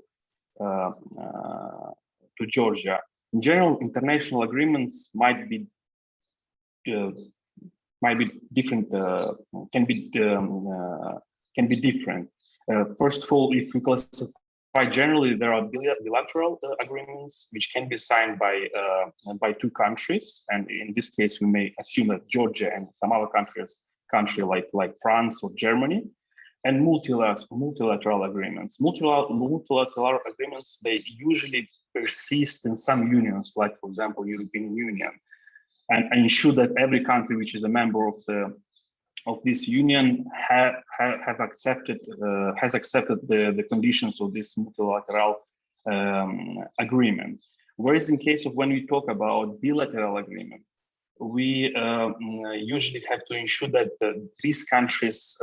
Georgia. In general, international agreements might be different, can be different. First of all, if we classify generally, there are bilateral agreements which can be signed by two countries, and in this case, we may assume that Georgia and some other country like France or Germany, and multilateral agreements. Multilateral agreements, they usually persist in some unions, like for example, European Union, and ensure that every country which is a member of this union has accepted the conditions of this multilateral agreement. Whereas in case of when we talk about bilateral agreement, we usually have to ensure that these countries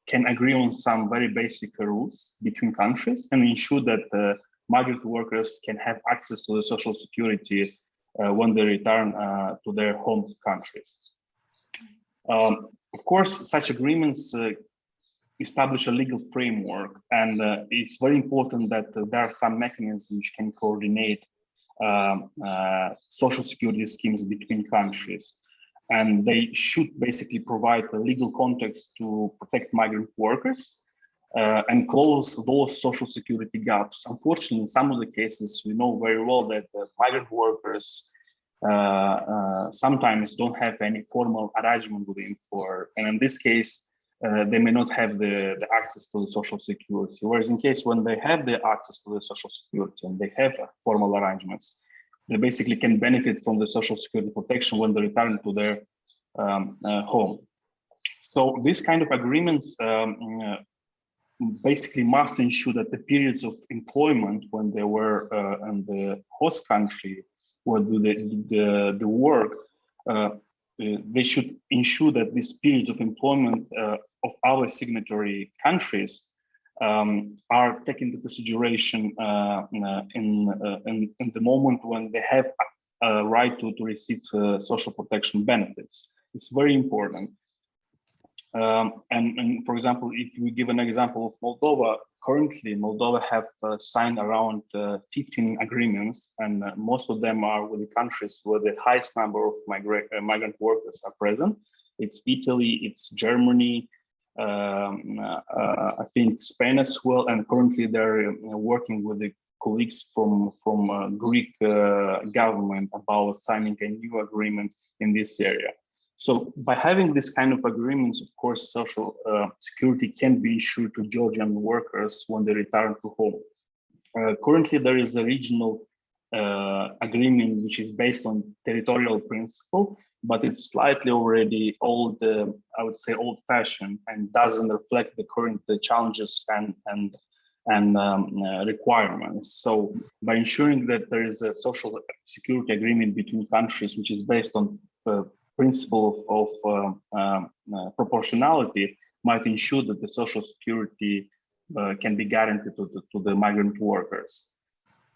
can agree on some very basic rules between countries and ensure that migrant workers can have access to the social security when they return to their home countries. Of course, such agreements establish a legal framework, and it's very important that there are some mechanisms which can coordinate social security schemes between countries. And they should basically provide a legal context to protect migrant workers and close those social security gaps. Unfortunately, in some of the cases, we know very well that migrant workers sometimes don't have any formal arrangement with the employer. And in this case, they may not have the access to the social security. Whereas in case when they have the access to the social security and they have formal arrangements, they basically can benefit from the social security protection when they return to their home. So these kind of agreements basically must ensure that the periods of employment when they were in the host country or do the work, they should ensure that these periods of employment of our signatory countries are taken into consideration in the moment when they have a right to receive social protection benefits. It's very important. And for example, if we give an example of Moldova, currently Moldova have signed around 15 agreements, and most of them are with the countries where the highest number of migrant workers are present. It's Italy, it's Germany, I think Spain as well, and currently they're working with the colleagues from Greek government about signing a new agreement in this area. So by having this kind of agreements, of course, social security can be issued to Georgian workers when they return to home. Currently, there is a regional agreement which is based on territorial principle, but it's slightly already old, I would say old-fashioned, and doesn't reflect the current challenges and and requirements. So by ensuring that there is a social security agreement between countries, which is based on the principle of proportionality, might ensure that the social security can be guaranteed to the migrant workers.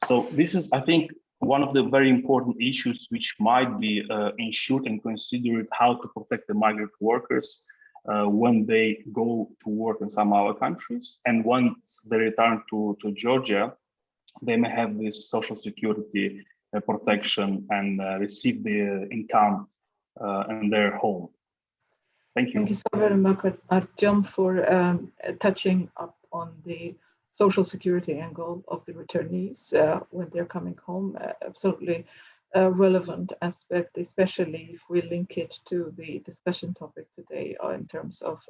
So this is, I think, one of the very important issues which might be ensured and considered how to protect the migrant workers when they go to work in some other countries. And once they return to Georgia, they may have this social security protection and receive the income in their home. Thank you. Thank you so very much, Artyom, for touching up on the social security angle of the returnees when they're coming home. Absolutely relevant aspect, especially if we link it to the discussion topic today in terms of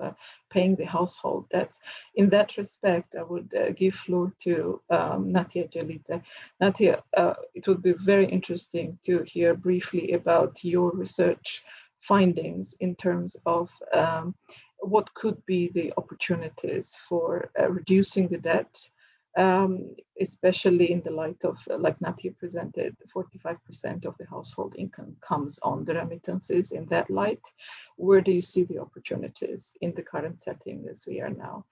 paying the household debts. In that respect, I would give floor to Natia Jelite. Natia, it would be very interesting to hear briefly about your research findings in terms of what could be the opportunities for reducing the debt, especially in the light of, like Natia presented, 45% of the household income comes on the remittances. In that light, where do you see the opportunities in the current setting as we are now?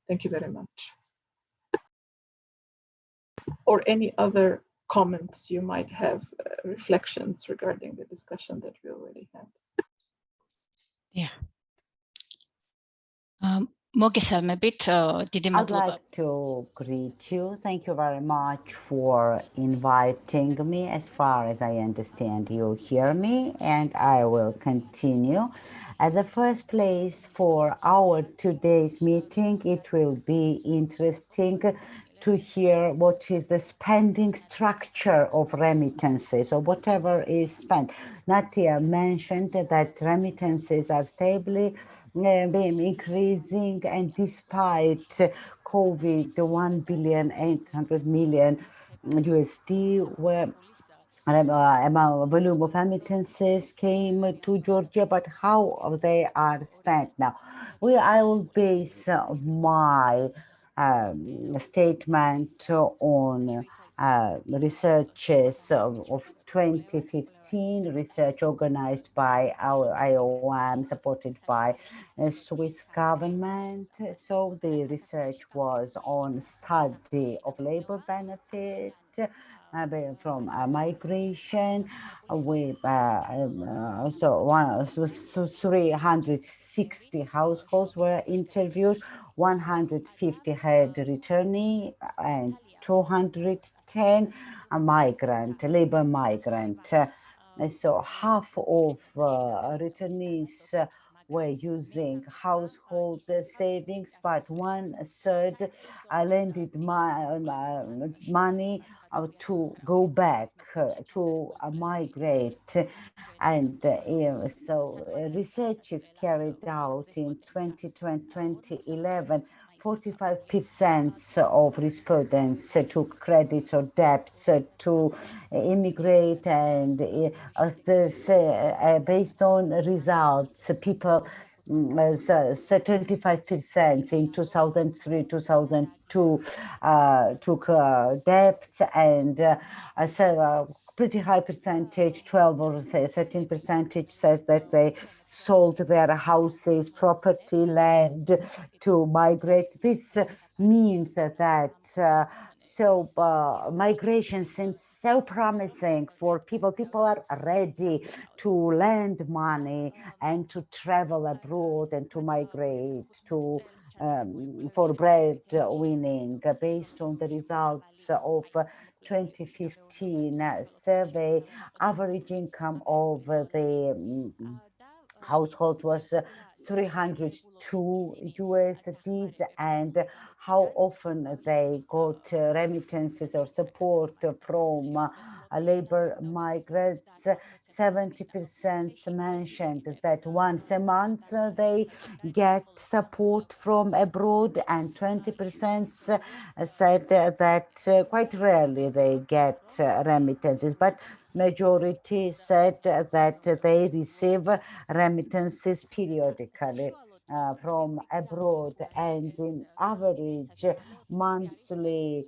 Thank you very much. Or any other comments you might have, reflections regarding the discussion that we already had. Yeah. I'd like to greet you. Thank you very much for inviting me. As far as I understand, you hear me, and I will continue. At the first place, for our today's meeting, it will be interesting to hear what is the spending structure of remittances, or whatever is spent. Natia mentioned that remittances are stably been increasing, and despite COVID, the $1.8 billion USD were volume of remittances came to Georgia, but how they are spent now. I will base my statement on researches of 2015, research organized by our IOM, supported by Swiss government. So the research was on study of labor benefit from migration. With so 360 households were interviewed, 150 had returnee, and 210 labor migrant. So half of returnees were using household savings, but 1/3 lended money to go back to migrate. And so research is carried out in 2011. 45% of respondents took credits or debts to immigrate, and based on results, people 25% in 2003, 2002 took debts, and pretty high percentage, 12 or 13% says that they sold their houses, property, land to migrate. This means that migration seems so promising for people. People are ready to lend money and to travel abroad and to migrate to for bread winning. Based on the results of 2015 survey, average income of the household was 302 USDs, and how often they got remittances or support from labor migrants. 70% mentioned that once a month they get support from abroad, and 20% said that quite rarely they get remittances, but majority said that they receive remittances periodically. from abroad, and in average monthly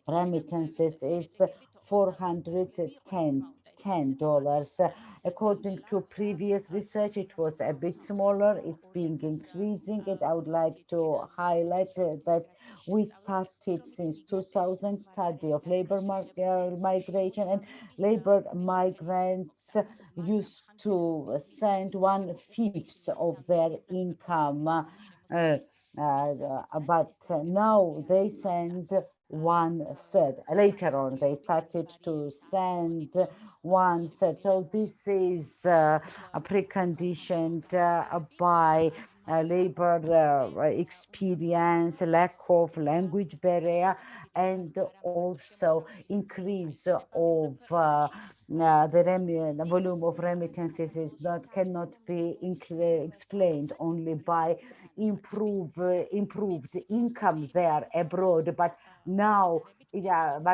remittances is $410. According to previous research, it was a bit smaller. It's been increasing, and I would like to highlight that we started since 2000 study of labor migration, and labor migrants used to send 1/5 of their income, but now they send 1/3. Later on, they started to send 1/3. So this is a preconditioned by labor experience, lack of language barrier, and also increase of the volume of remittances cannot be explained only by improved income there abroad, but now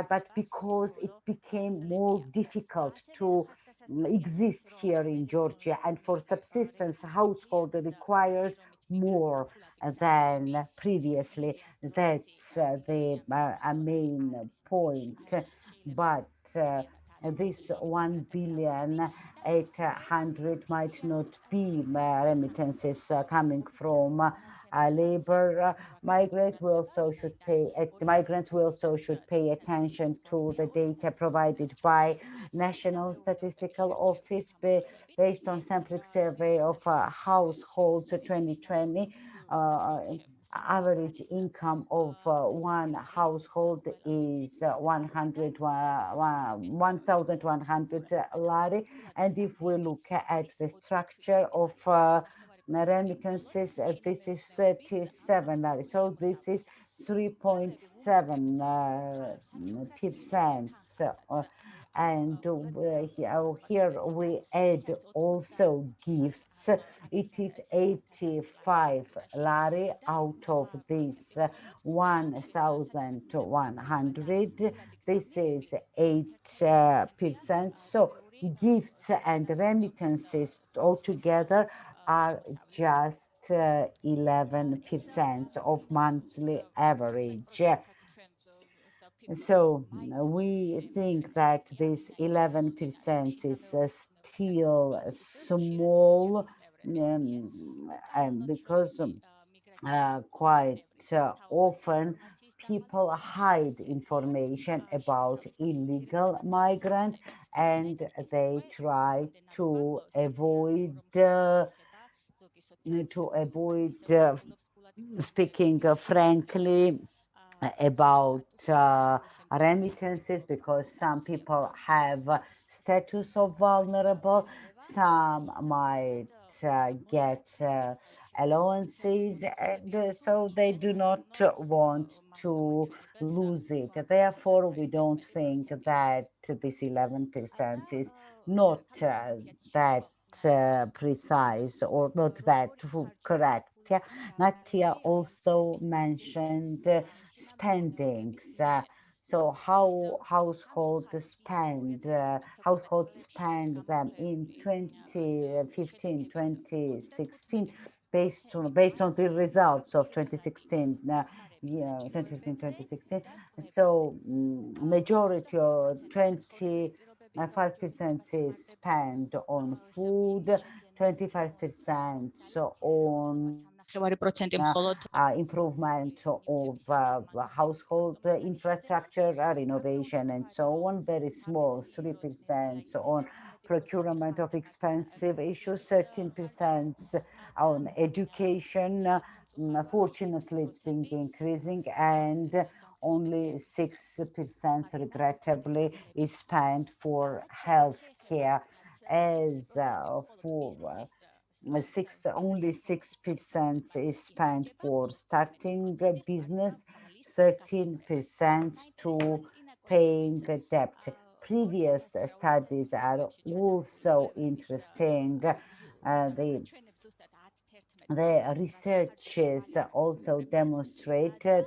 but because it became more difficult to exist here in Georgia, and for subsistence household requires more than previously. That's the main point. But this 1,800,000,000 might not be remittances coming from labor migrants. We also should migrants. We also should pay attention to the data provided by National Statistical Office based on sampling survey of households 2020. Average income of one household is 1,100 lari. And if we look at the structure of remittances, this is 37 lari. So this is 3.7%. And here we add also gifts. It is 85 lari out of this 1,100. This is 8%. So gifts and remittances altogether are just 11% of monthly average. So we think that this 11% is still small, and because quite often people hide information about illegal migrant, and they try to avoid speaking frankly about remittances, because some people have status of vulnerable, some might get allowances, and so they do not want to lose it. Therefore, we don't think that this 11% is not that precise or not that correct. Yeah. Natia also mentioned spendings. So how households spend them in 2015, 2016, based on the results of 2016, 2015, 2016. So majority of 25% is spent on food, 25% on improvement of household infrastructure, renovation, and so on. Very small, 3% on procurement of expensive issues, 13% on education. Fortunately, it's been increasing, and only 6%, regrettably, is spent for health care. As for only 6% is spent for starting a business, 13% to paying a debt. Previous studies are also interesting. the researches also demonstrated,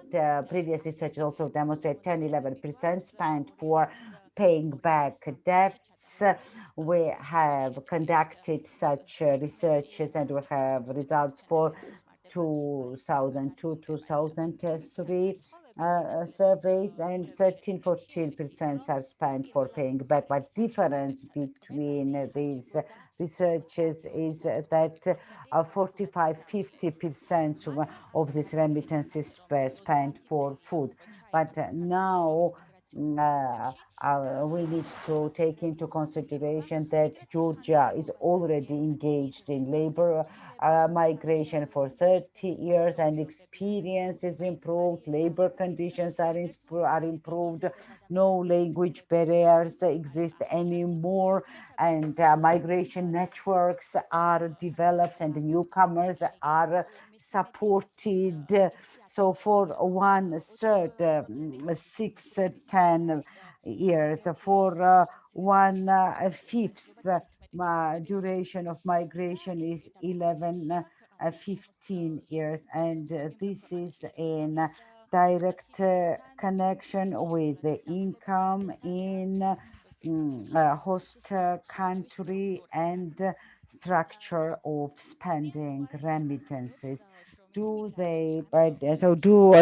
previous research also demonstrated 10-11% spent for paying back debts. We have conducted such researches and we have results for 2002-2003 surveys, and 13-14% are spent for paying back. But difference between these researches is that 45-50% of this remittances spent for food. But now we need to take into consideration that Georgia is already engaged in labor migration for 30 years, and experience is improved, labor conditions are improved, no language barriers exist anymore, and migration networks are developed and the newcomers are supported. So for 1/3, 6-10 years, for 1/5 duration of migration is 11-15 years, and this is in direct connection with the income in host country and structure of spending remittances. Do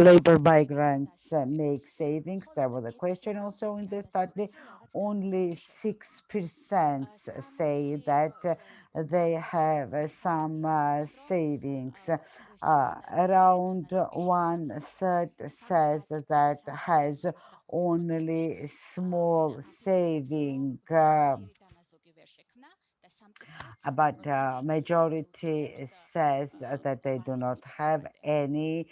labor migrants make savings? There was a question also in the study. Only 6% say that they have some savings. Around 1/3 says that has only small saving, but majority says that they do not have any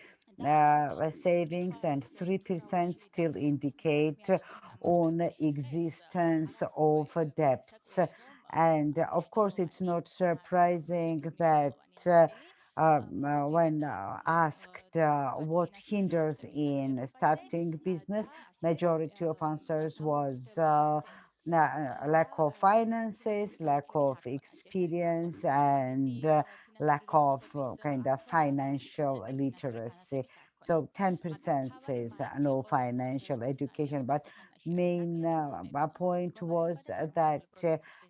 savings, and 3% still indicate on existence of debts. And of course, it's not surprising that when asked what hinders in starting business, majority of answers was lack of finances, lack of experience, and lack of kind of financial literacy. So 10% says no financial education, but main point was that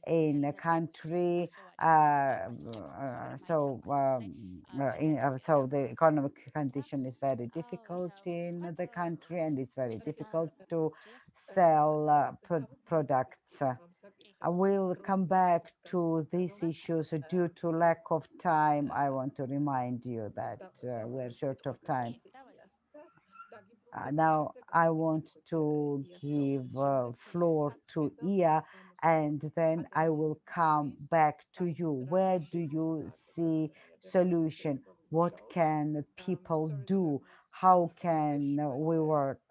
in a country, so the economic condition is very difficult in the country, and it's very difficult to sell products. I will come back to these issues due to lack of time. I want to remind you that we're short of time. Now I want to give floor to Ia, and then I will come back to you. Where do you see solution? What can people do? How can we work?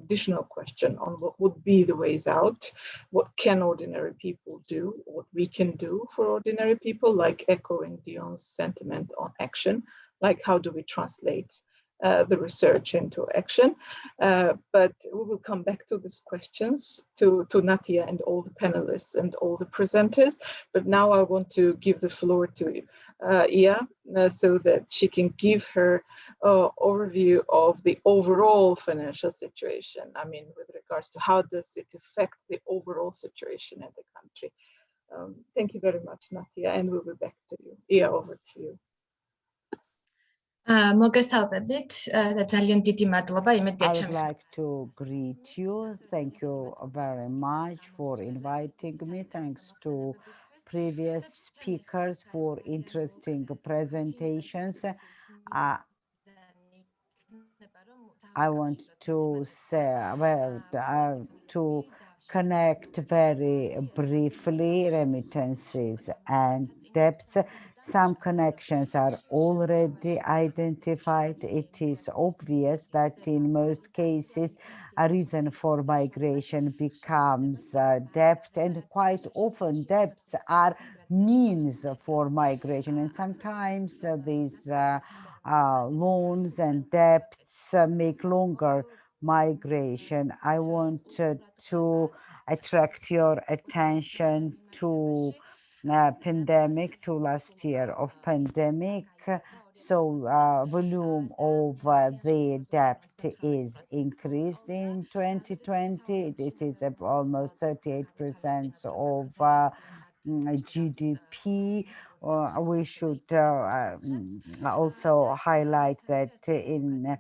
Additional question on what would be the ways out. What can ordinary people do? What we can do for ordinary people, like echoing Dion's sentiment on action, like how do we translate the research into action. But we will come back to these questions to Natia and all the panelists and all the presenters. But now I want to give the floor to Ia so that she can give her overview of the overall financial situation. I mean, with regards to how does it affect the overall situation in the country. Thank you very much, Natia, and we'll be back to you. Ia, over to you. I would like to greet you. Thank you very much for inviting me. Thanks to previous speakers for interesting presentations. I want to say, to connect very briefly remittances and debts. Some connections are already identified. It is obvious that in most cases, a reason for migration becomes debt, and quite often debts are means for migration. And sometimes these loans and debts make longer migration. I want to attract your attention to pandemic to last year of pandemic. So volume of the debt is increased in 2020. It is almost 38% of GDP. We should also highlight that in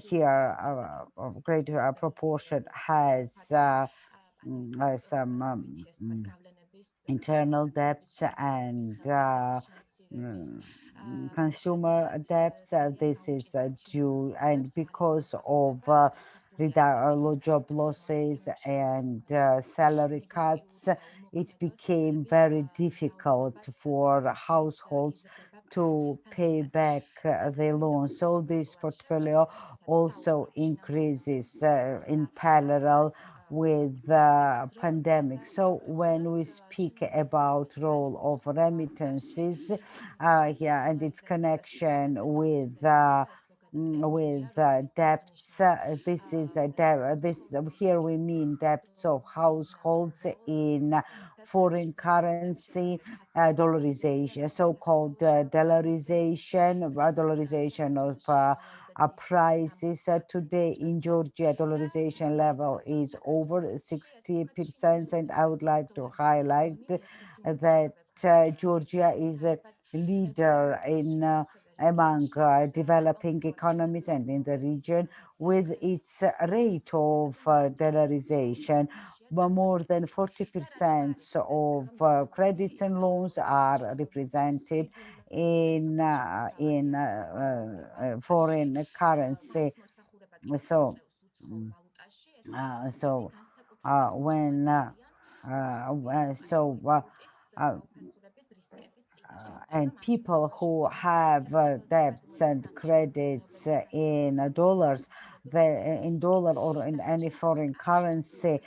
here a great proportion has some internal debts and consumer debts. This is due and because of job losses and salary cuts, it became very difficult for households to pay back the loans. So this portfolio also increases in parallel with the pandemic. So when we speak about role of remittances, yeah, and its connection with debts, this is a here we mean debts of households in foreign currency, dollarization, so-called dollarization of prices. Today in Georgia, dollarization level is over 60%, and I would like to highlight that Georgia is a leader in among developing economies and in the region with its rate of dollarization. But more than 40% of credits and loans are represented in foreign currency. So when and people who have debts and credits in dollars, in dollar or in any foreign currency,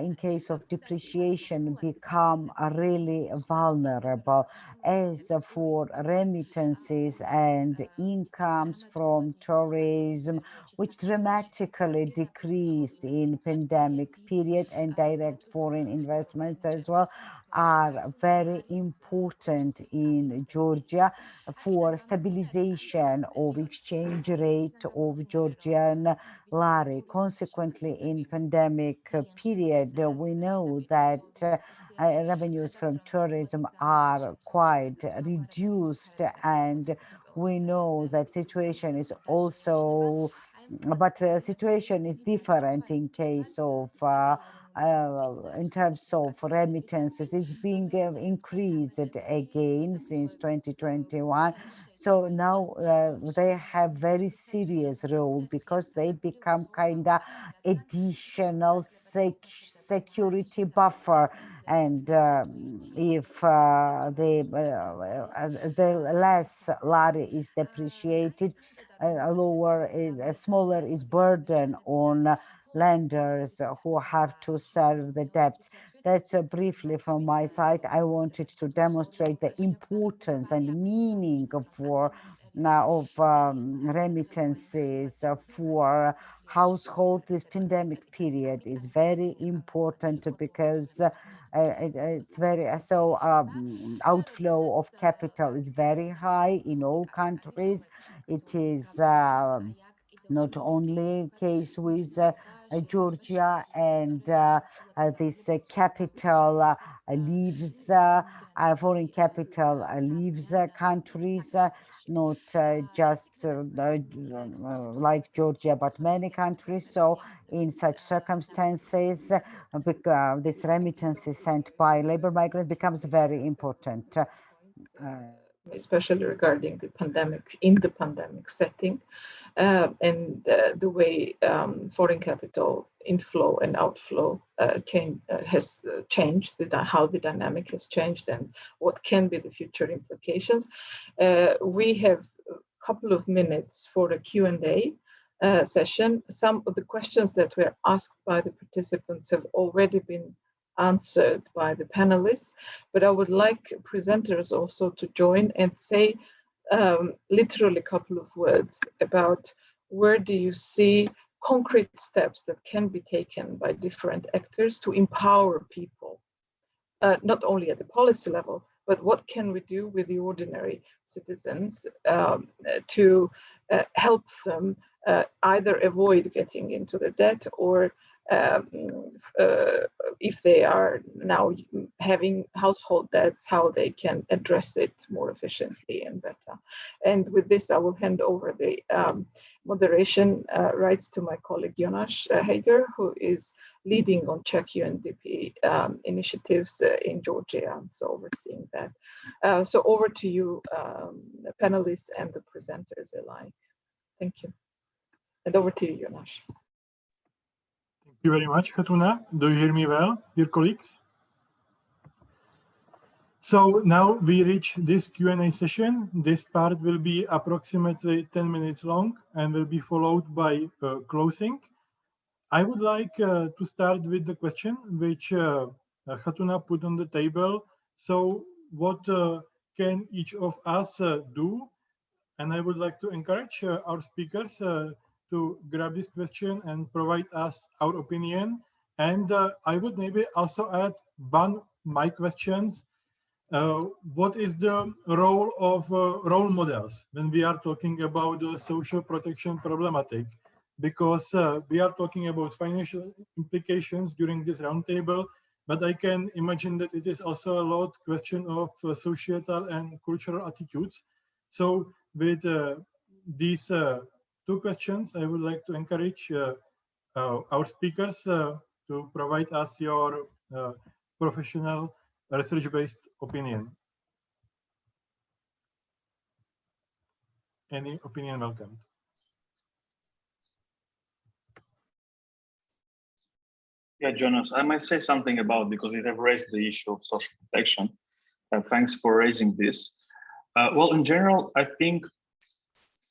in case of depreciation, become really vulnerable. As for remittances and incomes from tourism, which dramatically decreased in pandemic period, and direct foreign investments as well, are very important in Georgia for stabilization of exchange rate of Georgian lari. Consequently, in pandemic period, we know that revenues from tourism are quite reduced, and we know that situation is also, but the situation is different in case of in terms of remittances. Is being increased again since 2021. So now they have very serious role because they become kind of additional security buffer. And if the less lari is depreciated, a smaller is burden on lenders who have to serve the debts. That's briefly from my side. I wanted to demonstrate the importance and meaning of remittances for household. This pandemic period is very important because it's very outflow of capital is very high in all countries. It is not only case with Georgia, and this capital leaves foreign capital leaves countries, not just like Georgia, but many countries. So in such circumstances, this remittances sent by labor migrants becomes very important. Especially regarding the pandemic, in the pandemic setting, and the way foreign capital inflow and outflow has changed, how the dynamic has changed, and what can be the future implications. We have a couple of minutes for a Q&A session. Some of the questions that were asked by the participants have already been answered by the panelists, but I would like presenters also to join and say literally a couple of words about where do you see concrete steps that can be taken by different actors to empower people, not only at the policy level, but what can we do with the ordinary citizens to help them either avoid getting into the debt, or if they are now having household debts, how they can address it more efficiently and better. And with this, I will hand over the moderation rights to my colleague Jonas Hager, who is leading on Czech UNDP initiatives in Georgia, so overseeing that. So over to you, the panelists and the presenters alike. Thank you. And over to you, Jonas. Thank you very much, Khatuna. Do you hear me well, dear colleagues? So now we reach this Q&A session. This part will be approximately 10 minutes long and will be followed by closing. I would like to start with the question which Khatuna put on the table. So what can each of us do? And I would like to encourage our speakers to grab this question and provide us our opinion. And I would maybe also add one my questions. What is the role of role models when we are talking about the social protection problematic? Because we are talking about financial implications during this roundtable, but I can imagine that it is also a lot question of societal and cultural attitudes. So with these two questions, I would like to encourage our speakers to provide us your professional research-based opinion. Any opinion welcomed. Yeah, Jonas, I might say something about, because we have raised the issue of social protection. Thanks for raising this. Well, in general, I think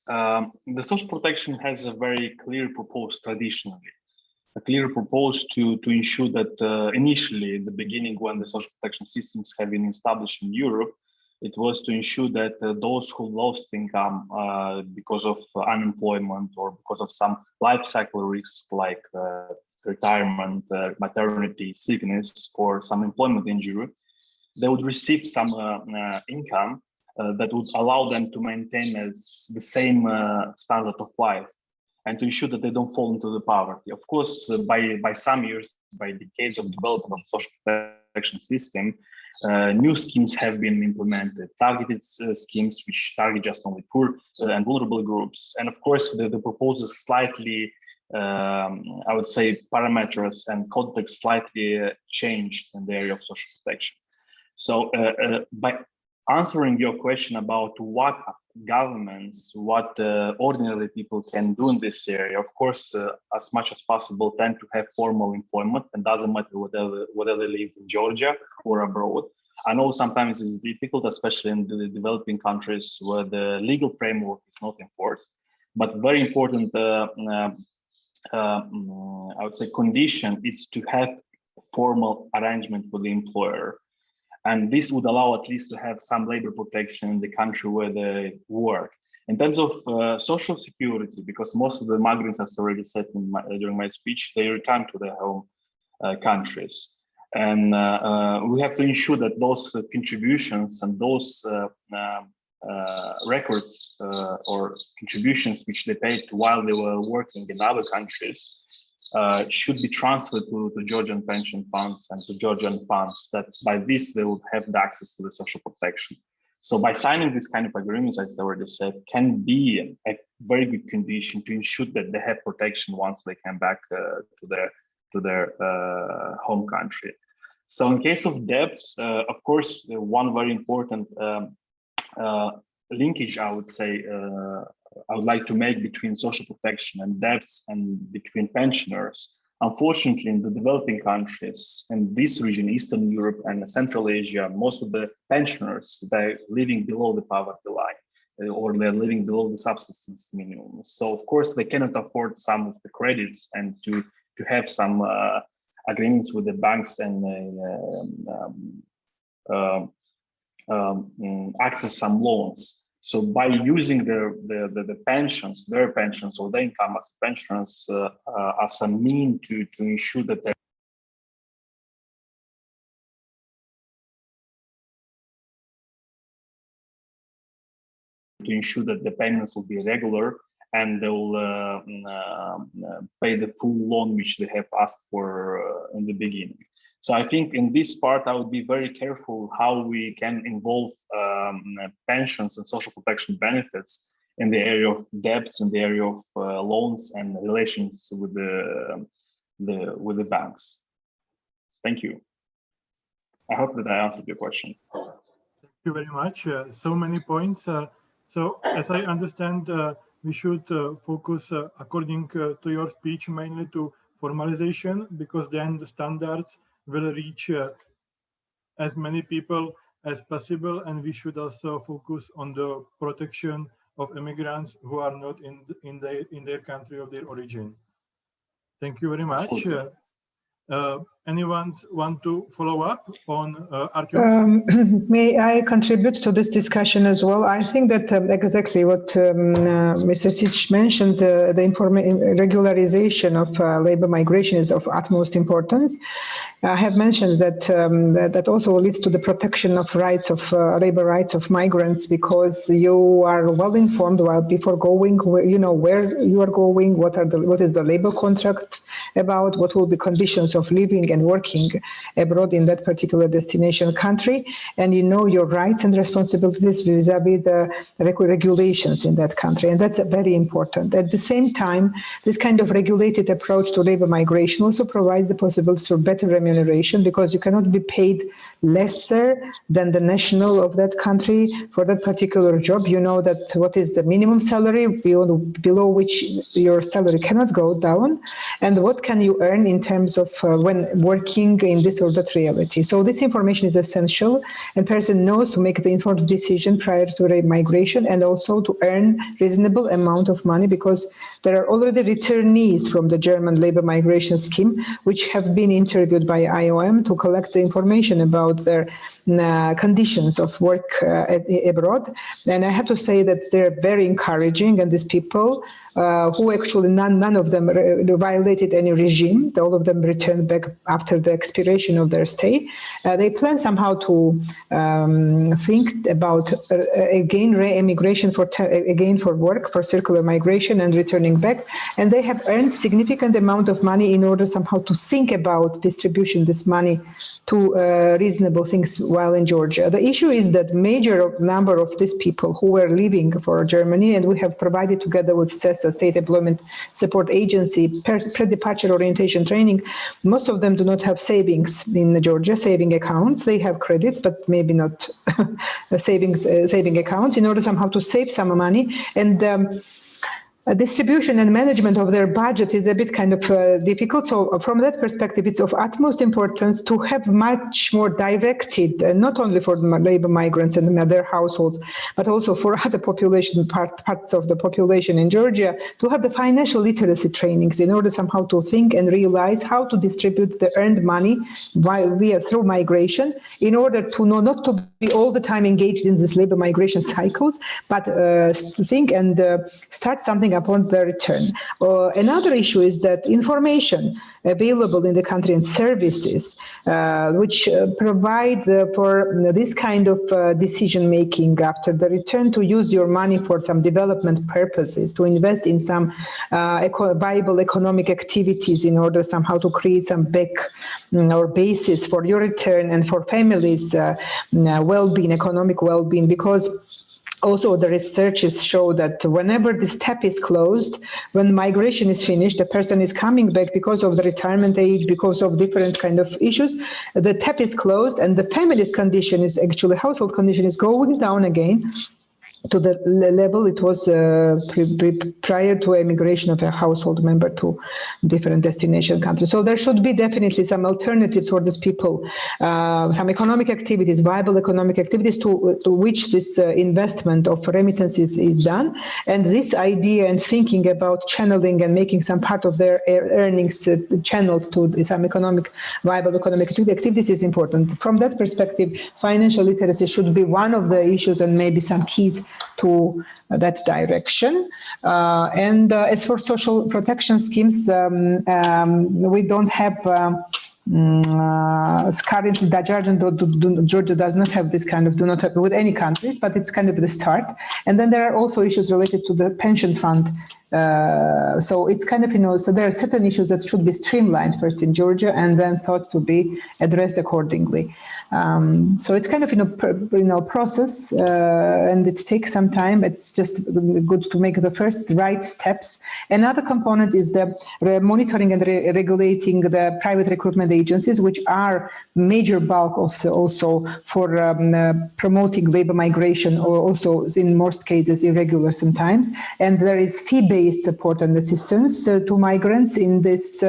the social protection has a very clear purpose traditionally. A clear purpose to ensure that initially, in the beginning, when the social protection systems have been established in Europe, it was to ensure that those who lost income because of unemployment or because of some life cycle risks like retirement, maternity, sickness, or some employment injury, they would receive some income that would allow them to maintain as the same standard of life and to ensure that they don't fall into the poverty. Of course, by some years, by decades of development of social protection system, new schemes have been implemented, targeted schemes which target just only poor and vulnerable groups. And of course, the proposals slightly, I would say, parameters and context slightly changed in the area of social protection. So by answering your question about what governments, what ordinary people can do in this area, of course, as much as possible, tend to have formal employment, and doesn't matter whether they live in Georgia or abroad. I know sometimes it's difficult, especially in the developing countries where the legal framework is not enforced, but very important, I would say, condition is to have formal arrangement with the employer. And this would allow at least to have some labor protection in the country where they work. In terms of social security, because most of the migrants, as already said during my speech, they return to their home countries. And we have to ensure that those contributions and those records or contributions which they paid while they were working in other countries should be transferred to Georgian pension funds and to Georgian funds, that by this they would have the access to the social protection. So by signing this kind of agreements, as I already said, can be a very good condition to ensure that they have protection once they come back to their home country. So in case of debts, of course, one very important linkage, I would say, I would like to make between social protection and debts and between pensioners. Unfortunately, in the developing countries, in this region, Eastern Europe and Central Asia, most of the pensioners, they're living below the poverty line, or they're living below the subsistence minimum. So of course, they cannot afford some of the credits and to have some agreements with the banks and access some loans. So by using the pensions, their pensions or their income as pensioners as a mean to ensure that they're to ensure that the payments will be regular and they will pay the full loan which they have asked for in the beginning. So I think in this part, I would be very careful how we can involve pensions and social protection benefits in the area of debts, in the area of loans and relations with the banks. Thank you. I hope that I answered your question. Thank you very much. So many points. So as I understand, we should focus according to your speech mainly to formalization, because then the standards will reach as many people as possible, and we should also focus on the protection of immigrants who are not in their country of their origin. Thank you very much. Anyone want to follow up on Artyom's? May I contribute to this discussion as well? I think that exactly what Mr. Sic mentioned, the regularization of labor migration is of utmost importance. I have mentioned that that also leads to the protection of rights of labor rights of migrants, because you are well informed while before going, you know where you are going, what is the labor contract about, what will be conditions of living and working abroad in that particular destination country, and you know your rights and responsibilities vis-a-vis the regulations in that country, and that's very important. At the same time, this kind of regulated approach to labor migration also provides the possibility for better remuneration, because you cannot be paid lesser than the national of that country for that particular job. You know that what is the minimum salary below which your salary cannot go down, and what can you earn in terms of when working in this or that reality. So this information is essential, and person knows to make the informed decision prior to migration, and also to earn reasonable amount of money, because there are already returnees from the German labor migration scheme which have been interviewed by IOM to collect the information about their conditions of work abroad. And I have to say that they're very encouraging, and these people who actually none of them violated any regime. All of them returned back after the expiration of their stay. They plan somehow to think about again re-emigration for work, for circular migration and returning back. And they have earned significant amount of money in order somehow to think about distribution this money to reasonable things while in Georgia. The issue is that major number of these people who were leaving for Germany, and we have provided together with CESA, State Employment Support Agency, pre-departure orientation training, most of them do not have savings in Georgia, saving accounts. They have credits, but maybe not saving accounts, in order somehow to save some money. And distribution and management of their budget is a bit kind of difficult. So from that perspective, it's of utmost importance to have much more directed, not only for labor migrants and their households, but also for other population parts of the population in Georgia, to have the financial literacy trainings in order somehow to think and realize how to distribute the earned money through migration, in order to know not to be all the time engaged in these labor migration cycles, but think and start something upon the return. Another issue is that information available in the country and services which provide for this kind of decision making after the return, to use your money for some development purposes, to invest in some viable economic activities in order somehow to create some or basis for your return and for families' well-being, economic well-being, because also the researches show that whenever this tap is closed, when migration is finished, the person is coming back because of the retirement age, because of different kind of issues, the tap is closed and the family's condition is actually, household condition is going down again to the level it was prior to emigration of a household member to different destination countries. So there should be definitely some alternatives for these people, some economic activities, viable economic activities to which this investment of remittances is done. And this idea and thinking about channeling and making some part of their earnings channeled to some viable economic activities is important. From that perspective, financial literacy should be one of the issues and maybe some keys to that direction. And as for social protection schemes, we don't have currently Georgia does not have this kind of do not have with any countries, but it's kind of the start. And then there are also issues related to the pension fund. So it's kind of, so there are certain issues that should be streamlined first in Georgia and then thought to be addressed accordingly. So it's kind of, process and it takes some time. It's just good to make the first right steps. Another component is the monitoring and regulating the private recruitment agencies, which are major bulk of also for promoting labor migration, or also in most cases irregular sometimes. And there is fee-based support and assistance to migrants in these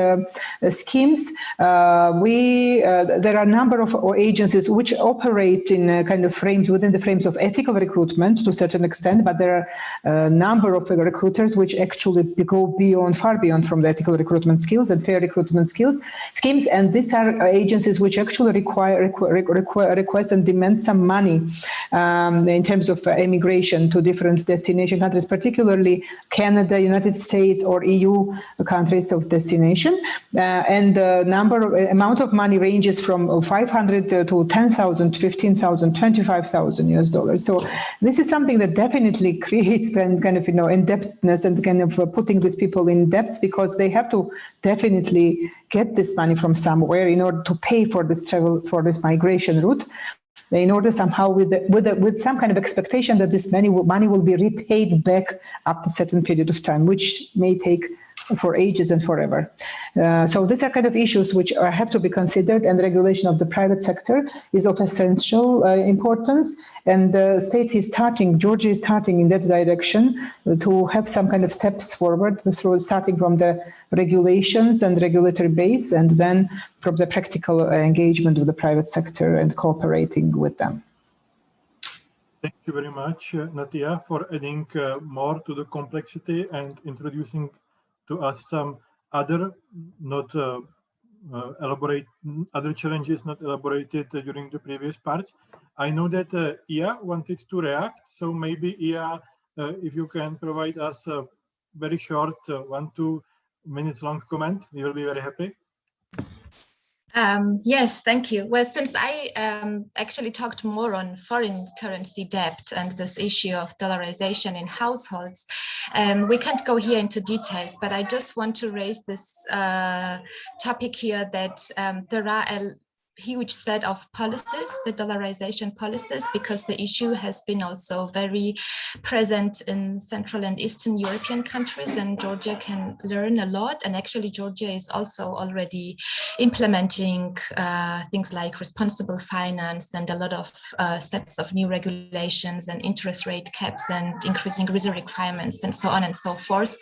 schemes. There are a number of agencies which operate in kind of frames within the frames of ethical recruitment to a certain extent, but there are a number of recruiters which actually go far beyond from the ethical recruitment skills and fair recruitment schemes, and these are agencies which actually request and demand some money in terms of immigration to different destination countries, particularly Canada, United States, or EU countries of destination, and the amount of money ranges from 500 to 10,000, 15,000, 25,000 US dollars. So this is something that definitely creates then kind of indebtedness and kind of putting these people in debts, because they have to definitely get this money from somewhere in order to pay for this travel, for this migration route, in order somehow with some kind of expectation that this money will be repaid back after a certain period of time, which may take for ages and forever. So these are kind of issues which have to be considered, and regulation of the private sector is of essential importance. And the state is Georgia is starting in that direction to have some kind of steps forward, starting from the regulations and regulatory base, and then from the practical engagement with the private sector and cooperating with them. Thank you very much, Natia, for adding more to the complexity and introducing to us some other other challenges not elaborated during the previous parts. I know that Ia wanted to react, so maybe Ia, if you can provide us a very short 1-2 minutes long comment, we will be very happy. Yes, thank you. Well, since I actually talked more on foreign currency debt and this issue of dollarization in households, we can't go here into details, but I just want to raise this topic here that there are a huge set of policies, the dollarization policies, because the issue has been also very present in Central and Eastern European countries, and Georgia can learn a lot. And actually Georgia is also already implementing things like responsible finance and a lot of sets of new regulations and interest rate caps and increasing reserve requirements and so on and so forth.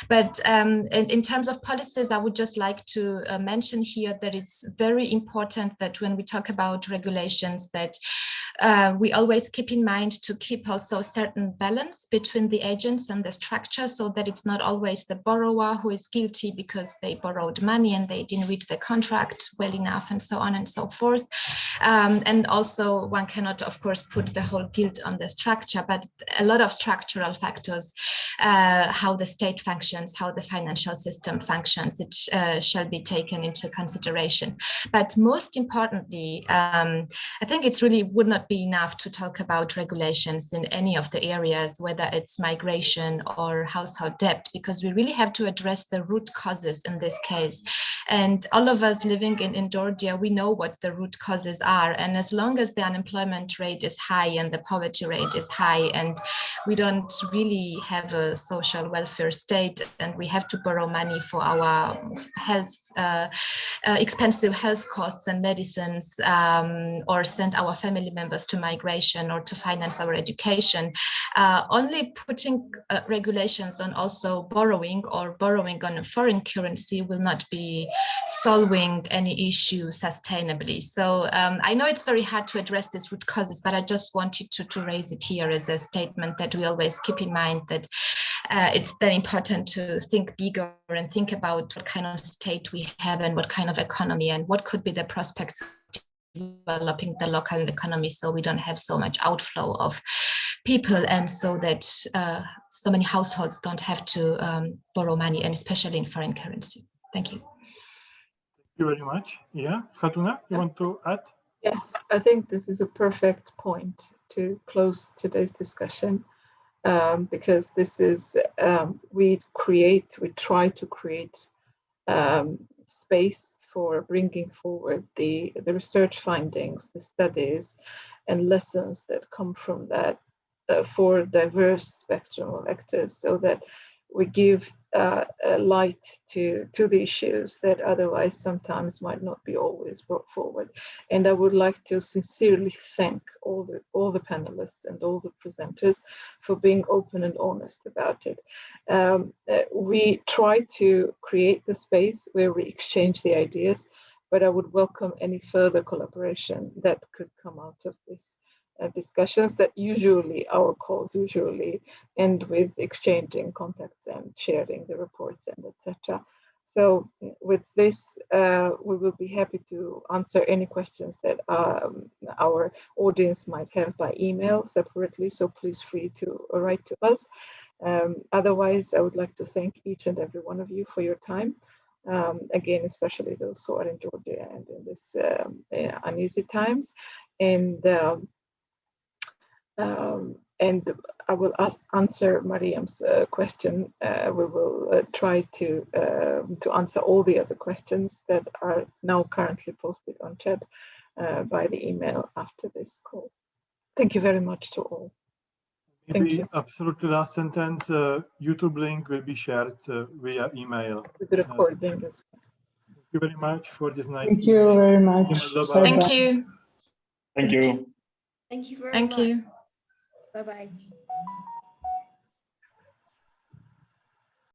But in terms of policies, I would just like to mention here that it's very important that when we talk about regulations, that we always keep in mind to keep also a certain balance between the agents and the structure, so that it's not always the borrower who is guilty because they borrowed money and they didn't read the contract well enough and so on and so forth. And also one cannot, of course, put the whole guilt on the structure, but a lot of structural factors, how the state functions, how the financial system functions, it shall be taken into consideration. But most importantly, I think it's really would not be enough to talk about regulations in any of the areas, whether it's migration or household debt, because we really have to address the root causes in this case. And all of us living in Georgia, we know what the root causes are. And as long as the unemployment rate is high and the poverty rate is high, and we don't really have a social welfare state, and we have to borrow money for our health, expensive health costs and medicines, or send our family members to migration or to finance our education, only putting regulations on also borrowing or borrowing on a foreign currency will not be solving any issue sustainably. So I know it's very hard to address these root causes, but I just wanted to raise it here as a statement that we always keep in mind that it's very important to think bigger and think about what kind of state we have and what kind of economy and what could be the prospects of developing the local economy, so we don't have so much outflow of people, and so that so many households don't have to borrow money, and especially in foreign currency. Thank you. you very much. Yeah, Khatuna, you want to add? Yes, I think this is a perfect point to close today's discussion, because this is, we try to create space for bringing forward the research findings, the studies and lessons that come from that for a diverse spectrum of actors, so that we give a light to the issues that otherwise sometimes might not be always brought forward. And I would like to sincerely thank all the panelists and all the presenters for being open and honest about it. We try to create the space where we exchange the ideas, but I would welcome any further collaboration that could come out of this discussions. That usually our calls usually end with exchanging contacts and sharing the reports and etc. So with this, we will be happy to answer any questions that our audience might have by email separately, so please free to write to us. Otherwise, I would like to thank each and every one of you for your time. Again, especially those who are in Georgia and in this uneasy times. And I will answer Mariam's question. We will try to answer all the other questions that are now currently posted on chat by the email after this call. Thank you very much to all. Thank you. Absolutely last sentence, YouTube link will be shared via email. With the recording as well. Thank you very much for this nice. Thank you very much. Thank you. Thank you. Thank you very Thank much. you. Bye-bye.